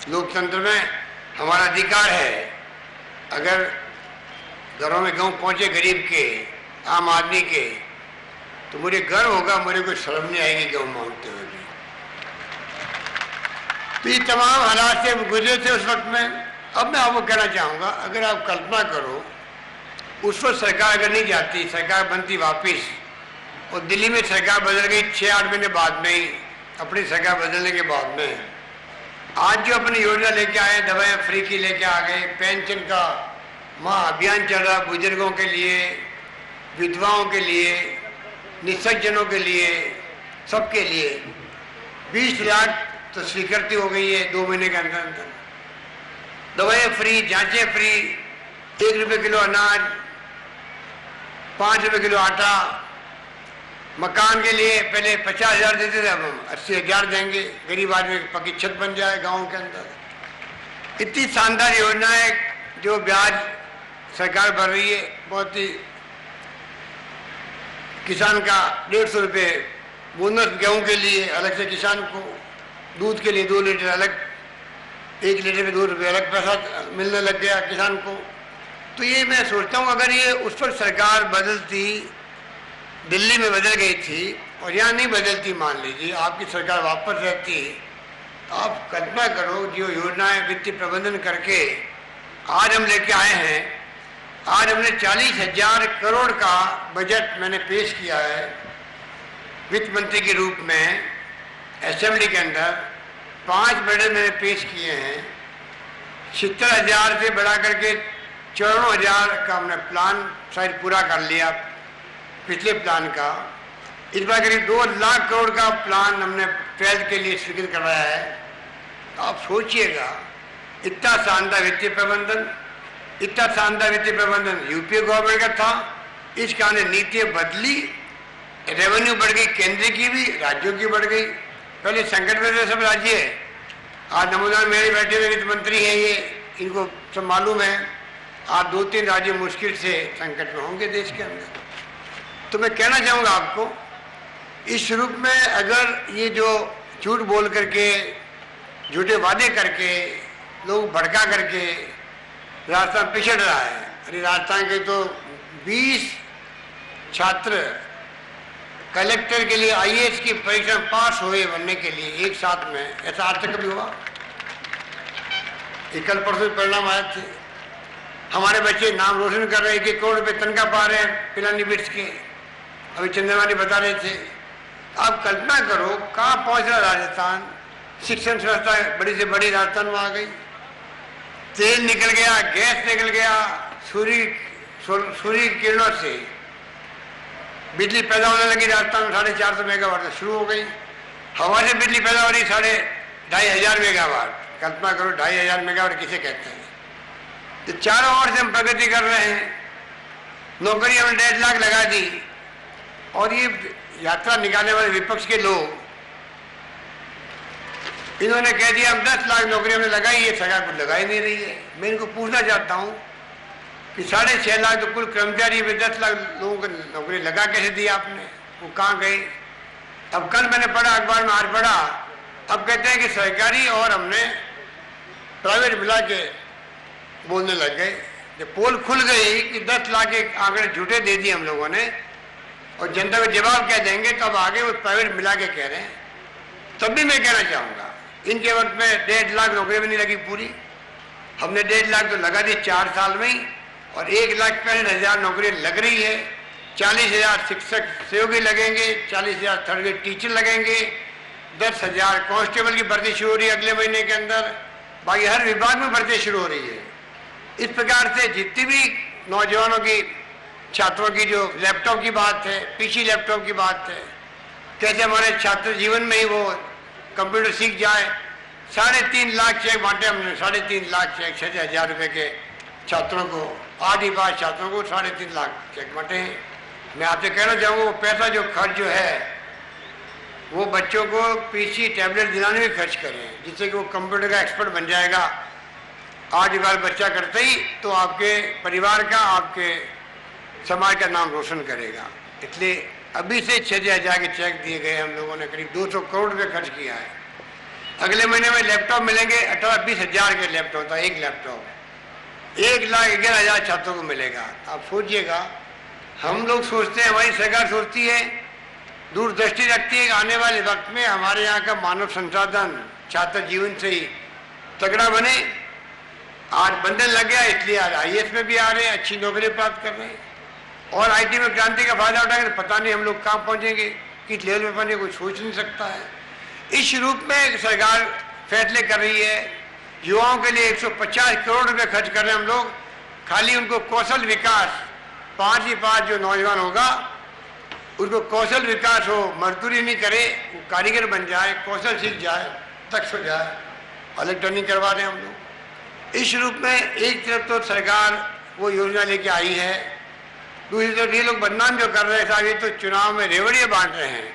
लोकतंत्र में हमारा अधिकार है। अगर घरों में गेहूं पहुंचे गरीब के, आम आदमी के, तो मुझे गर्व होगा, मुझे कोई शर्म नहीं आएगी गेहूं मांगते हुए भी। तो ये तमाम हालात से गुजरे थे उस वक्त में। अब मैं आपको कहना चाहूँगा, अगर आप कल्पना करो उस वक्त सरकार अगर नहीं जाती, सरकार बनती वापिस, और दिल्ली में सरकार बदल गई 6-8 महीने बाद में ही, अपनी सरकार बदलने के बाद में, आज जो अपनी योजना लेके आए, दवाएं फ्री की लेके आ गए, पेंशन का महाअभियान चल रहा बुजुर्गों के लिए, विधवाओं के लिए, निःसज्जनों के लिए, सबके लिए 20 लाख तो स्वीकृति हो गई है 2 महीने के अंदर अंदर। दवाएं फ्री, जांचें फ्री, 1 रुपये किलो अनाज, 5 रुपये किलो आटा। मकान के लिए पहले 50,000 देते थे, अब हम 80,000 देंगे, गरीब आदमी की पक्की छत बन जाए गाँव के अंदर। इतनी शानदार योजना है जो ब्याज सरकार भर रही है। बहुत ही किसान का 150 रुपये बोनस गेहूं के लिए अलग से किसान को, दूध के लिए 2 लीटर अलग, 1 लीटर में 2 रुपये अलग पैसा मिलने लग गया किसान को। तो ये मैं सोचता हूँ अगर ये उस पर सरकार बदलती, दिल्ली में बदल गई थी और यहाँ नहीं बदलती, मान लीजिए आपकी सरकार वापस रहती, तो आप कल्पना करो जो योजनाएं वित्तीय प्रबंधन करके आज हम लेके आए हैं। आज हमने 40,000 करोड़ का बजट मैंने पेश किया है वित्त मंत्री के रूप में असेंबली के अंदर। 5 बजट मैंने पेश किए हैं। 70,000 से बढ़ा करके 94,000 का हमने प्लान शायद पूरा कर लिया पिछले प्लान का। इस बार करीब 2 लाख करोड़ का प्लान हमने ट्वेल्थ के लिए स्वीकृत करवाया है। आप सोचिएगा, इतना शानदार वित्तीय प्रबंधन, इतना शानदार वित्तीय प्रबंधन यूपीए गवर्नमेंट का था। इस कारण नीतियाँ बदली, रेवेन्यू बढ़ गई, केंद्र की भी, राज्यों की बढ़ गई। पहले संकट में थे सब राज्य, आज नमूना मेरे बैठे हुए वित्त मंत्री हैं, ये इनको सब मालूम है। आज 2-3 राज्य मुश्किल से संकट में होंगे देश के अंदर। तो मैं कहना चाहूँगा आपको, इस रूप में अगर ये जो झूठ बोल करके, झूठे वादे करके, लोग भड़का करके राजस्थान पिछड़ रहा है। अरे राजस्थान के तो 20 छात्र कलेक्टर के लिए आईएएस की परीक्षा में पास हुए बनने के लिए एक साथ में, ऐसा आज तक कभी हुआ? कल परसों परिणाम आए थे। हमारे बच्चे नाम रोशन कर रहे हैं, 1 करोड़ रुपए तनख्वाह पा रहे हैं पिलानी बिट्स के। अभी चंद्रवानी बता रहे थे। आप कल्पना करो कहाँ पहुंच रहा राजस्थान। शिक्षण संस्था बड़ी से बड़ी राजस्थान में आ गई, तेल निकल गया, गैस निकल गया, सूर्य किरणों से बिजली पैदा होने लगी राजस्थान में 450 मेगावाट से शुरू हो गई। हवा से बिजली पैदा हो रही 2500 मेगावाट। कल्पना करो 2500 मेगावाट किसे कहते हैं। तो चारों ओर से हम प्रगति कर रहे हैं। नौकरी हमने 1.5 लाख लगा दी, और ये यात्रा निकालने वाले विपक्ष के लोग, इन्होंने कह दिया हम 10 लाख नौकरी हमने लगाई, ये सरकार कुछ लगा ही नहीं रही है। मैं इनको पूछना चाहता हूँ कि 6.5 लाख तो कुल कर्मचारी में 10 लाख लोगों को नौकरी लगा कैसे दी आपने? वो कहाँ गए? अब कल मैंने पढ़ा अखबार में, आज पढ़ा, अब कहते हैं कि सरकारी और हमने प्राइवेट मिला के बोलने लग गए। जब पोल खुल गई कि 10 लाख के आंकड़े झूठे दे दिए हम लोगों ने, और जनता को जवाब क्या देंगे, तब आगे वो प्राइवेट मिला के कह रहे हैं। तब भी मैं कहना चाहूँगा, इनके वक्त में 1.5 लाख नौकरी भी नहीं लगी पूरी। हमने 1.5 लाख तो लगा दी 4 साल में ही, और 1,65,000 नौकरी लग रही है। 40,000 शिक्षक सहयोगी लगेंगे, 40,000 थर्ड ग्रेड टीचर लगेंगे, 10,000 कांस्टेबल की भर्ती शुरू हो रही है अगले महीने के अंदर। बाकी हर विभाग में भर्ती शुरू हो रही है। इस प्रकार से जितनी भी नौजवानों की, छात्रों की जो लैपटॉप की बात है, पीसी लैपटॉप की बात है, कैसे हमारे छात्र जीवन में ही वो कंप्यूटर सीख जाए। 3.5 लाख चेक बांटे हमने, 3.5 लाख चेक 6,000 रुपये के छात्रों को, 8वीं पास छात्रों को 3.5 लाख चेक बांटे हैं। मैं आपसे कहना चाहूँगा वो पैसा जो खर्च जो है वो बच्चों को पीसी टैबलेट दिलाने में खर्च करें, जिससे कि वो कंप्यूटर का एक्सपर्ट बन जाएगा। 8वीं बार बच्चा करते ही तो आपके परिवार का, आपके समाज का नाम रोशन करेगा। इसलिए अभी से 6,000 के चेक दिए गए। हम लोगों ने करीब 200 करोड़ रुपये खर्च किया है। अगले महीने में लैपटॉप मिलेंगे, 18-20 के लैपटॉप था एक लैपटॉप, 1,11,000 छात्रों को मिलेगा। आप सोचिएगा, हम लोग सोचते हैं, हमारी सरकार सोचती है, दूरदृष्टि रखती है कि आने वाले वक्त में हमारे यहाँ का मानव संसाधन छात्र जीवन से ही तगड़ा बने। आज बंधन लग गया, इसलिए आज आईएएस में भी आ रहे हैं, अच्छी नौकरी प्राप्त कर रहे हैं, और आईटी में क्रांति का फायदा उठाएंगे तो पता नहीं हम लोग कहाँ पहुँचेंगे, किस लेवल में पहुँचेंगे, कोई सोच नहीं सकता है। इस रूप में सरकार फैसले कर रही है। युवाओं के लिए 150 करोड़ रुपए खर्च कर रहे हैं हम लोग। खाली उनको कौशल विकास, 5 ही 5 जो नौजवान होगा उसको कौशल विकास हो, मजदूरी नहीं करे, वो कारीगर बन जाए, कौशल सीख जाए, दक्ष हो जाए, अलग ट्रेनिंग करवा रहे हैं हम लोग। इस रूप में एक तरफ तो सरकार वो योजना लेके आई है, दूसरी तरफ ये लोग बदनाम जो कर रहे हैं साहब, ये तो चुनाव में रेवड़ियाँ बांट रहे हैं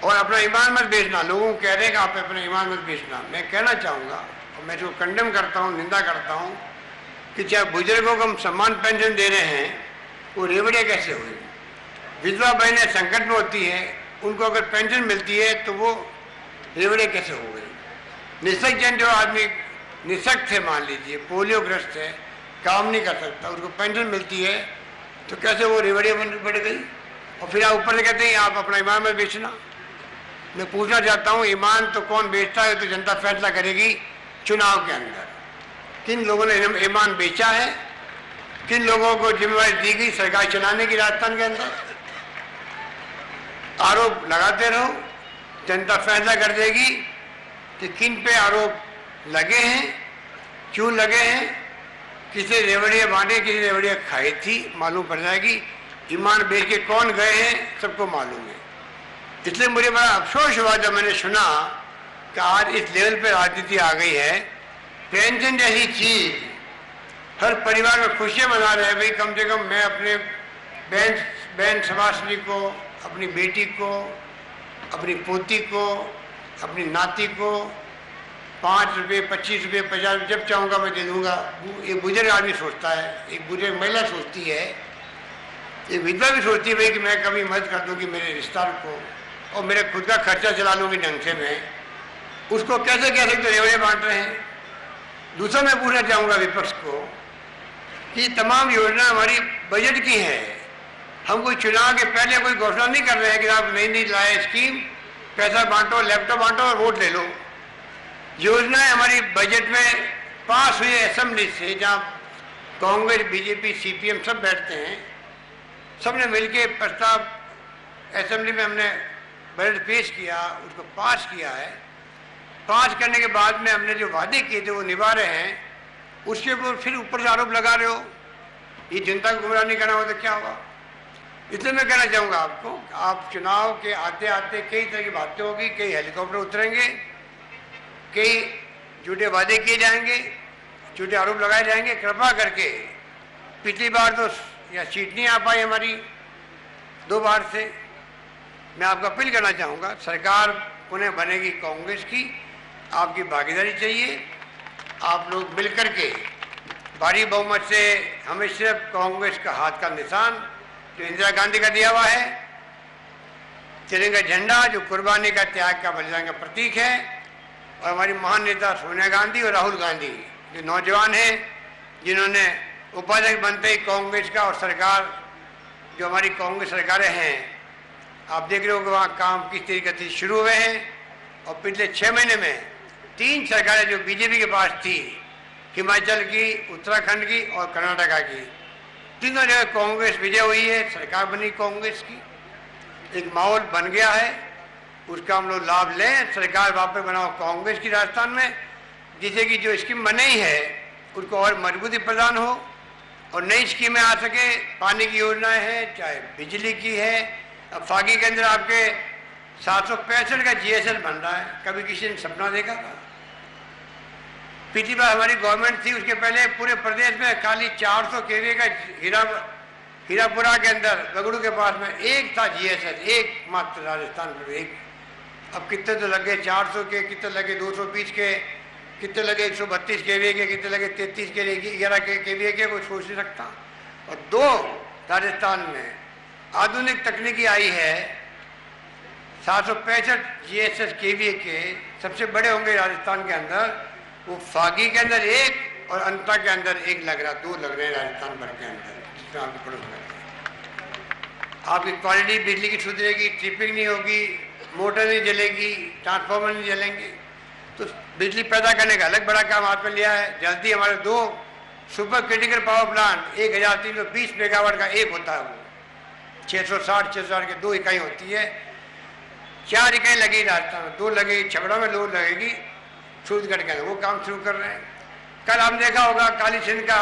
और अपना ईमान मत बेचना। लोगों को कह रहे हैं कि आप अपना ईमान मत बेचना। मैं कहना चाहूँगा, और मैं इसको कंडेम करता हूँ, निंदा करता हूँ, कि चाहे बुजुर्गों को हम सम्मान पेंशन दे रहे हैं, वो रेवड़ियाँ कैसे हुई? विधवा बहनें संकट में होती हैं, उनको अगर पेंशन मिलती है तो वो रेवड़ियाँ कैसे हो गई? निशक्त जन जो आदमी निशक्त है, मान लीजिए पोलियोग्रस्त है, काम नहीं कर सकता, उसको पेंशन मिलती है, तो कैसे वो रेवड़ियाँ बढ़ गई? और फिर आप ऊपर से कहते हैं आप अपना ईमान मत बेचना। मैं पूछना चाहता हूँ, ईमान तो कौन बेचता है? तो जनता फैसला करेगी चुनाव के अंदर। किन लोगों ने ईमान बेचा है, किन लोगों को जिम्मेवारी दी गई सरकार चलाने की राजस्थान के अंदर? आरोप लगाते रहो, जनता फैसला कर देगी कि किन पे आरोप लगे हैं, क्यों लगे हैं, किसे रेवड़ियाँ बांटे, किसी रेवड़ियाँ खाई थी, मालूम पड़ जाएगी। ईमान बेच के कौन गए हैं सबको मालूम है। इसलिए मुझे बड़ा अफसोस हुआ जब मैंने सुना कि आज इस लेवल पे राजनीति आ गई है। पेंशन जैसी चीज हर परिवार में खुशियाँ मना रहे हैं, भाई कम से कम मैं अपने बहन सवासनी को, अपनी बेटी को, अपनी पोती को, अपनी नाती को 5 रुपये, 25 रुपये, 50 रुपये जब चाहूँगा मैं दे दूँगा। एक बुजुर्ग आदमी सोचता है, एक बुजुर्ग महिला सोचती है, एक विधवा भी सोचती है भाई कि मैं कभी मदद कर दूँ कि मेरे रिश्तेदार को और मेरे खुद का खर्चा चला लूँगी ढंग से मैं, उसको कैसे कैसे तो रेवड़े बांट रहे हैं। दूसरा मैं पूछना चाहूँगा विपक्ष को कि तमाम योजना हमारी बजट की है, हम कोई चुनाव के पहले कोई घोषणा नहीं कर रहे हैं कि आप नई नई लाए स्कीम, पैसा बांटो, लैपटॉप बांटो और वोट ले लो। योजनाएं हमारी बजट में पास हुई असेंबली से, जहाँ कांग्रेस, बीजेपी, सीपीएम सब बैठते हैं, सबने मिलके प्रस्ताव असेंबली में हमने बजट पेश किया, उसको पास किया है। पास करने के बाद में हमने जो वादे किए थे वो निभा रहे हैं, उसके ऊपर फिर ऊपर से आरोप लगा रहे हो। ये जनता को गुमराह नहीं करना हो तो क्या होगा। इसलिए मैं कहना चाहूँगा आपको, आप चुनाव के आते आते कई तरह की बातें होगी, कई हेलीकॉप्टर उतरेंगे, कई झूठे वादे किए जाएंगे, झूठे आरोप लगाए जाएंगे। कृपा करके, पिछली बार तो यहाँ सीट नहीं आ पाई हमारी 2 बार से, मैं आपको अपील करना चाहूँगा, सरकार पुनः बनेगी कांग्रेस की, आपकी भागीदारी चाहिए। आप लोग मिलकर के भारी बहुमत से हमें सिर्फ कांग्रेस का हाथ का निशान जो इंदिरा गांधी का दिया हुआ है, तिरंगा झंडा जो कुर्बानी का, त्याग का, बलिदान का प्रतीक है, और हमारी महान नेता सोनिया गांधी और राहुल गांधी जो नौजवान हैं, जिन्होंने उपाध्यक्ष बनते ही कांग्रेस का, और सरकार जो हमारी कांग्रेस सरकारें हैं, आप देख रहे हो कि वहाँ काम किस तरीके से शुरू हुए हैं। और पिछले 6 महीने में 3 सरकारें जो बीजेपी के पास थी, हिमाचल की, उत्तराखंड की और कर्नाटका की, तीनों जगह कांग्रेस विजय हुई है, सरकार बनी कांग्रेस की, एक माहौल बन गया है, उसका हम लोग लाभ लें। सरकार वापस बनाओ कांग्रेस की राजस्थान में, जिससे कि जो स्कीम बनी है उसको और मजबूती प्रदान हो और नई स्कीमें आ सके। पानी की योजनाएं हैं, चाहे बिजली की है। अब फागी के अंदर आपके 765 का GSL बन रहा है, कभी किसी ने सपना देखा था? पिछली बार हमारी गवर्नमेंट थी, उसके पहले पूरे प्रदेश में खाली 400 kV का हीरापुरा के अंदर बगड़ू के पास में एक था GSL, एक मात्र राजस्थान में एक। अब कितने तो लगे 400 के, कितने लगे 220 के, कितने लगे 132 kV के, कितने लगे 33 के, 11 kV के, कोई सोच नहीं सकता। और 2 राजस्थान में आधुनिक तकनीकी आई है, 765 GSS kV के सबसे बड़े होंगे राजस्थान के अंदर, वो फागी के अंदर एक और अंतरा के अंदर एक लग रहा, 2 लग रहे हैं राजस्थान भर के अंदर, जिसमें आपकी पड़ोस में आपकी क्वालिटी बिजली की सुधरेगी, ट्रिपिंग नहीं होगी, मोटर नहीं जलेगी, ट्रांसफार्मर नहीं जलेंगे। तो बिजली पैदा करने का अलग बड़ा काम हाथ में लिया है। जल्दी हमारे 2 super critical power plant 1320 megawatt का एक होता है, वो 660 के 2 इकाई होती है। 4 इकाई लगी राजस्थान में, 2 लगेगी छबड़ा में, 2 लगेगी सूरजगढ़ के अंदर, वो काम शुरू कर रहे हैं। कल हम देखा होगा काली सिंध का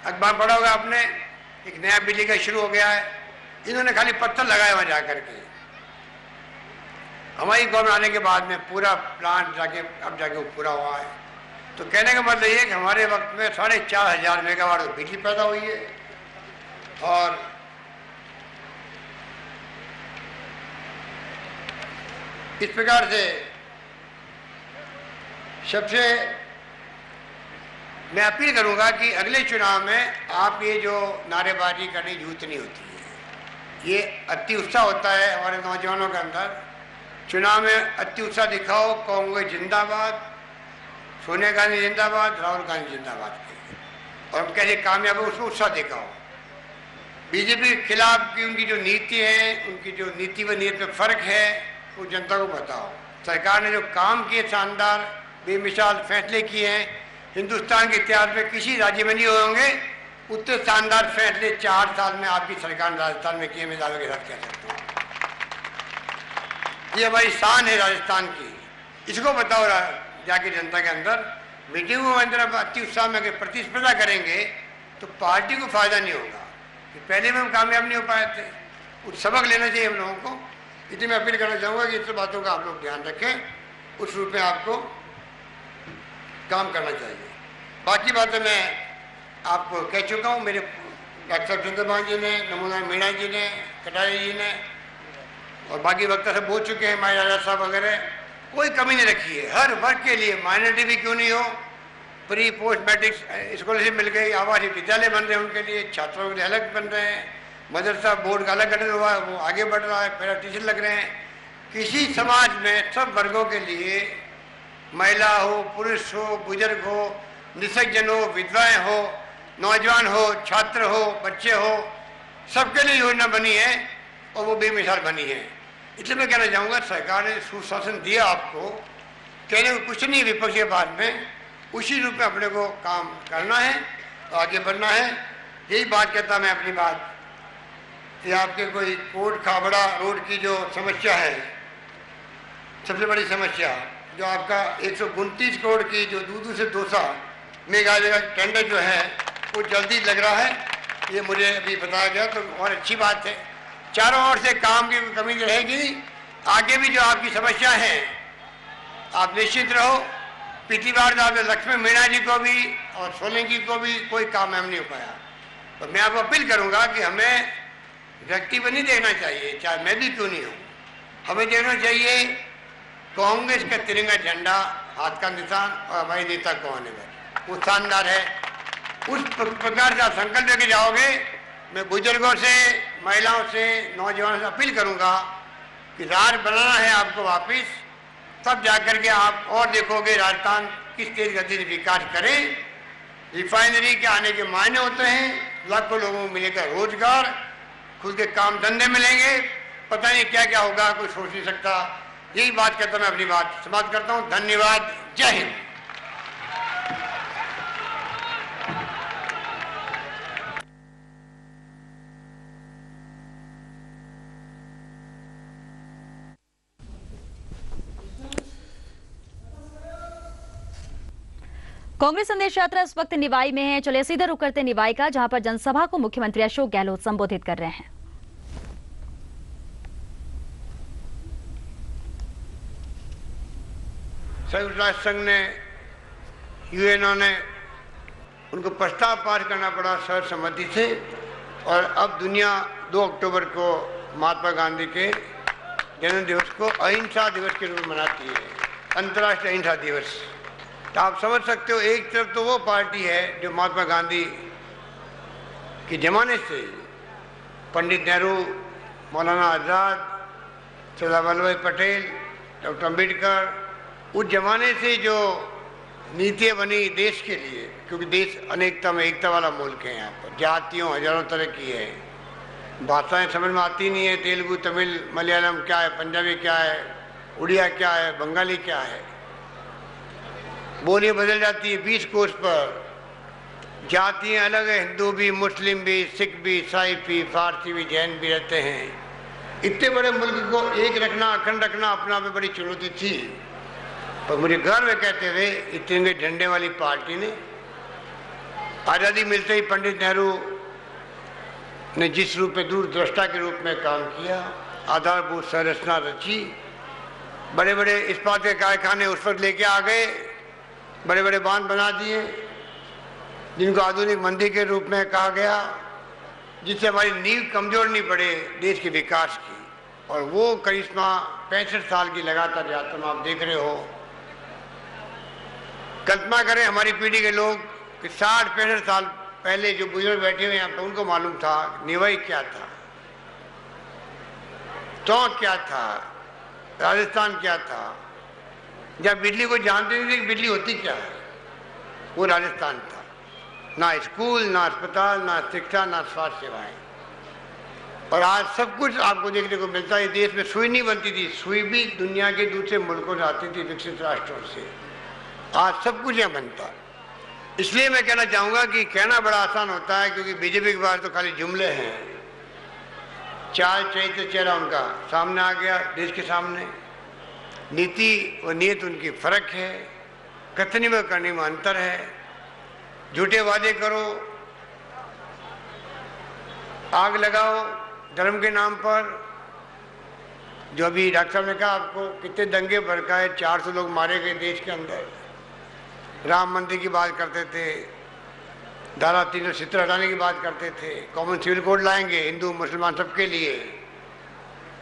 अखबार पढ़ा होगा आपने, एक नया बिजली का शुरू हो गया है। इन्होंने खाली पत्थर लगाए वहाँ जा करके। हमारी गवर्नमेंट आने के बाद में पूरा प्लांट जाके अब जाके वो पूरा हुआ है। तो कहने का मतलब ये है कि हमारे वक्त में 4500 मेगावाट बिजली पैदा हुई है। और इस प्रकार से सबसे मैं अपील करूंगा कि अगले चुनाव में आप ये जो नारेबाजी करने की जरूरत नहीं होती है। ये अति उत्साह होता है हमारे नौजवानों के अंदर, चुनाव में अति उत्साह दिखाओ, कांग्रेस जिंदाबाद, सोनिया गांधी जिंदाबाद, राहुल गांधी जिंदाबाद, और हम कैसे कामयाब हो उसमें उत्साह दिखाओ। बीजेपी के खिलाफ की उनकी जो नीति है, उनकी जो नीति व नीयत में फर्क है, वो जनता को बताओ। सरकार ने जो काम किए, शानदार बेमिसाल फैसले किए हैं, हिंदुस्तान के इतिहास में किसी राज्य में नहीं होंगे उतने शानदार फैसले 4 साल में आपकी सरकार ने राजस्थान में किए, मैं दावे के साथ कह सकता हूँ। ये हमारी शान है राजस्थान की, इसको बताओ जाके जनता के अंदर। मीटिंगों के अंदर अति उत्साह में अगर प्रतिस्पर्धा करेंगे तो पार्टी को फायदा नहीं होगा। पहले में हम कामयाब नहीं हो पाए थे, कुछ सबक लेना चाहिए हम लोगों को। इसलिए मैं अपील करना चाहूँगा कि इन सब बातों का आप लोग ध्यान रखें, उस रूप में आपको काम करना चाहिए। बाकी बातें मैं आपको कह चुका हूँ, मेरे डॉक्टर चंद्रभान जी ने, नमूना मीणा जी ने, कटारी जी ने और बाकी वक्ता सब बोल चुके हैं, माई राजा साहब वगैरह। कोई कमी नहीं रखी है, हर वर्ग के लिए, माइनॉरिटी भी क्यों नहीं हो, प्री पोस्ट मैट्रिक स्कॉलरशिप मिल गई, आवासीय विद्यालय बन रहे हैं उनके लिए, छात्रों के लिए अलग बन रहे हैं, मदरसा बोर्ड का अलग गठन हुआ है, वो आगे बढ़ रहा है, पैरा टीचर लग रहे हैं, किसी समाज में सब वर्गों के लिए, महिला हो, पुरुष हो, बुजुर्ग हो, निसज्जन हो, विधवाएं हो, नौजवान हो, छात्र हो, बच्चे हो, सबके लिए योजना बनी है और वो बेमिसाल बनी है। इसलिए मैं कहना चाहूँगा सरकार ने सुशासन दिया आपको, कहने को कुछ नहीं विपक्ष के बाद में, उसी रूप में अपने को काम करना है, आगे बढ़ना है। यही बात कहता मैं अपनी बात। ये आपके कोई कोट खाबड़ा रोड की जो समस्या है, सबसे बड़ी समस्या जो आपका 129 करोड़ की जो दूध से दोसा मेघालय का टेंडर जो है वो जल्दी लग रहा है, ये मुझे अभी बताया गया, तो और अच्छी बात है। चारों ओर से काम की कमी रहेगी। आगे भी जो आपकी समस्या है आप निश्चित रहो। पिछली बार आपने लक्ष्मी मीणा जी को भी और सोलंकी को भी कोई काम हम नहीं हो पाया, तो मैं आपको अपील करूंगा कि हमें व्यक्ति पर नहीं देखना चाहिए, चाहे मैं भी क्यों नहीं हूँ। हमें देखना चाहिए कांग्रेस का तिरंगा झंडा, हाथ का निशान और हमारे नेता कौन है, वो शानदार है। उस प्रकार का संकल्प लेके जाओगे। मैं बुजुर्गों से, महिलाओं से, नौजवानों से अपील करूंगा कि राज बनाना है आपको वापिस, तब जाकर के आप और देखोगे राजस्थान किस तेज गति से विकास करे। रिफाइनरी के आने के मायने होते हैं, लाखों लोगों को मिलेगा रोजगार, खुद के काम धंधे मिलेंगे, पता नहीं क्या क्या होगा, कोई सोच नहीं सकता। यही बात कहता मैं अपनी बात समाप्त करता हूँ। धन्यवाद। जय हिंद। कांग्रेस संदेश यात्रा इस वक्त निवाई में है। चलिए सीधे रुक करते निवाई का, जहां पर जनसभा को मुख्यमंत्री अशोक गहलोत संबोधित कर रहे हैं। संयुक्त राष्ट्र संघ ने, यूएनओ ने उनको प्रस्ताव पास करना पड़ा सर्वसम्मति से, और अब दुनिया 2 अक्टूबर को महात्मा गांधी के जन्म दिवस को अहिंसा दिवस के रूप में मनाती है, अंतर्राष्ट्रीय अहिंसा दिवस। तो आप समझ सकते हो, एक तरफ तो वो पार्टी है जो महात्मा गांधी के जमाने से, पंडित नेहरू, मौलाना आज़ाद, सरदार वल्लभ भाई पटेल, डॉक्टर अम्बेडकर, उस जमाने से जो नीतियाँ बनी देश के लिए, क्योंकि देश अनेकता में एकता वाला मुल्क है। यहाँ पर जातियों हजारों तरह की है, भाषाएं समझ में आती नहीं है, तेलुगु, तमिल, मलयालम क्या है, पंजाबी क्या है, उड़िया क्या है, बंगाली क्या है, बोलियाँ बदल जाती है 20 कोस पर। जातियाँ अलग है, हिंदू भी, मुस्लिम भी, सिख भी, ईसाई भी, फारसी भी, जैन भी रहते हैं। इतने बड़े मुल्क को एक रखना, अखंड रखना अपना में बड़ी चुनौती थी। पर मुझे गर्व है कहते हुए इतने झंडे वाली पार्टी ने, आज़ादी मिलते ही पंडित नेहरू ने जिस रूप में दूरदृष्टा के रूप में काम किया, आधारभूत संरचना रची, बड़े बड़े इस्पात के कारखाने उस पर लेके आ गए, बड़े बड़े बांध बना दिए जिनको आधुनिक मंदी के रूप में कहा गया, जिससे हमारी नींव कमजोर नहीं पड़े देश के विकास की। और वो करिश्मा 65 साल की लगातार यात्रा आप देख रहे हो। कल्पना करें हमारी पीढ़ी के लोग कि 60-65 साल पहले जो बुजुर्ग बैठे हुए यहाँ पे, उनको मालूम था निवाई क्या था, टोंक क्या था, राजस्थान क्या था। जब बिजली को जानते नहीं थे कि बिजली होती क्या है, वो राजस्थान था। ना स्कूल, ना अस्पताल, ना शिक्षा, ना स्वास्थ्य सेवाएं। और आज सब कुछ आपको देखने को मिलता है। देश में सुई नहीं बनती थी, सुई भी दुनिया के दूसरे मुल्कों से आती थी, विकसित राष्ट्रों से। आज सब कुछ यहाँ बनता है। इसलिए मैं कहना चाहूँगा कि कहना बड़ा आसान होता है, क्योंकि बीजेपी के बारे तो खाली जुमले हैं। चाल चरित्र चेहरा उनका सामने आ गया देश के सामने, नीति और नीयत उनकी फर्क है, कथनी में करने में अंतर है। झूठे वादे करो, आग लगाओ धर्म के नाम पर। जो अभी डॉक्टर साहब ने कहा आपको, कितने दंगे भड़काए, 400 लोग मारे गए देश के अंदर। राम मंदिर की बात करते थे, धारा 370 हटाने की बात करते थे, कॉमन सिविल कोड लाएंगे हिंदू मुसलमान सबके लिए।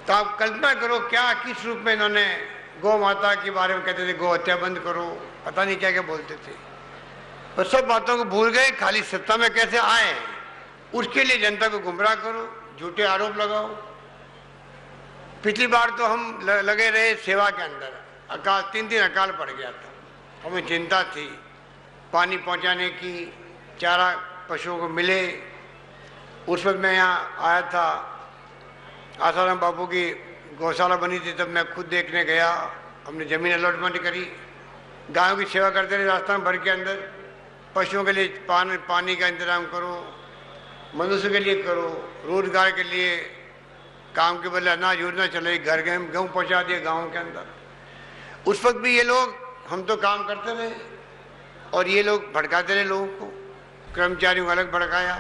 तो आप कल्पना करो क्या किस रूप में इन्होंने गौ माता के बारे में कहते थे, गौ हत्या बंद करो, पता नहीं क्या क्या बोलते थे। और सब बातों को भूल गए, खाली सत्ता में कैसे आए उसके लिए जनता को गुमराह करो, झूठे आरोप लगाओ। पिछली बार तो हम लगे रहे सेवा के अंदर, अकाल 3 दिन अकाल पड़ गया था, हमें चिंता थी पानी पहुंचाने की, चारा पशुओं को मिले। उस वक्त मैं यहाँ आया था, आसाराम बापू की गौशाला बनी थी, तब मैं खुद देखने गया, हमने ज़मीन अलॉटमेंट करी, गायों की सेवा करते रहे राजस्थान भर के अंदर। पशुओं के लिए पानी का इंतजाम करो, मनुष्य के लिए करो, रोजगार के लिए काम के बदले अनाज योजना चलाई, घर गेहूँ पहुँचा दिए गाँव के अंदर। उस वक्त भी ये लोग, हम तो काम करते रहे और ये लोग भड़काते रहे लोगों को, कर्मचारियों को अलग भड़काया।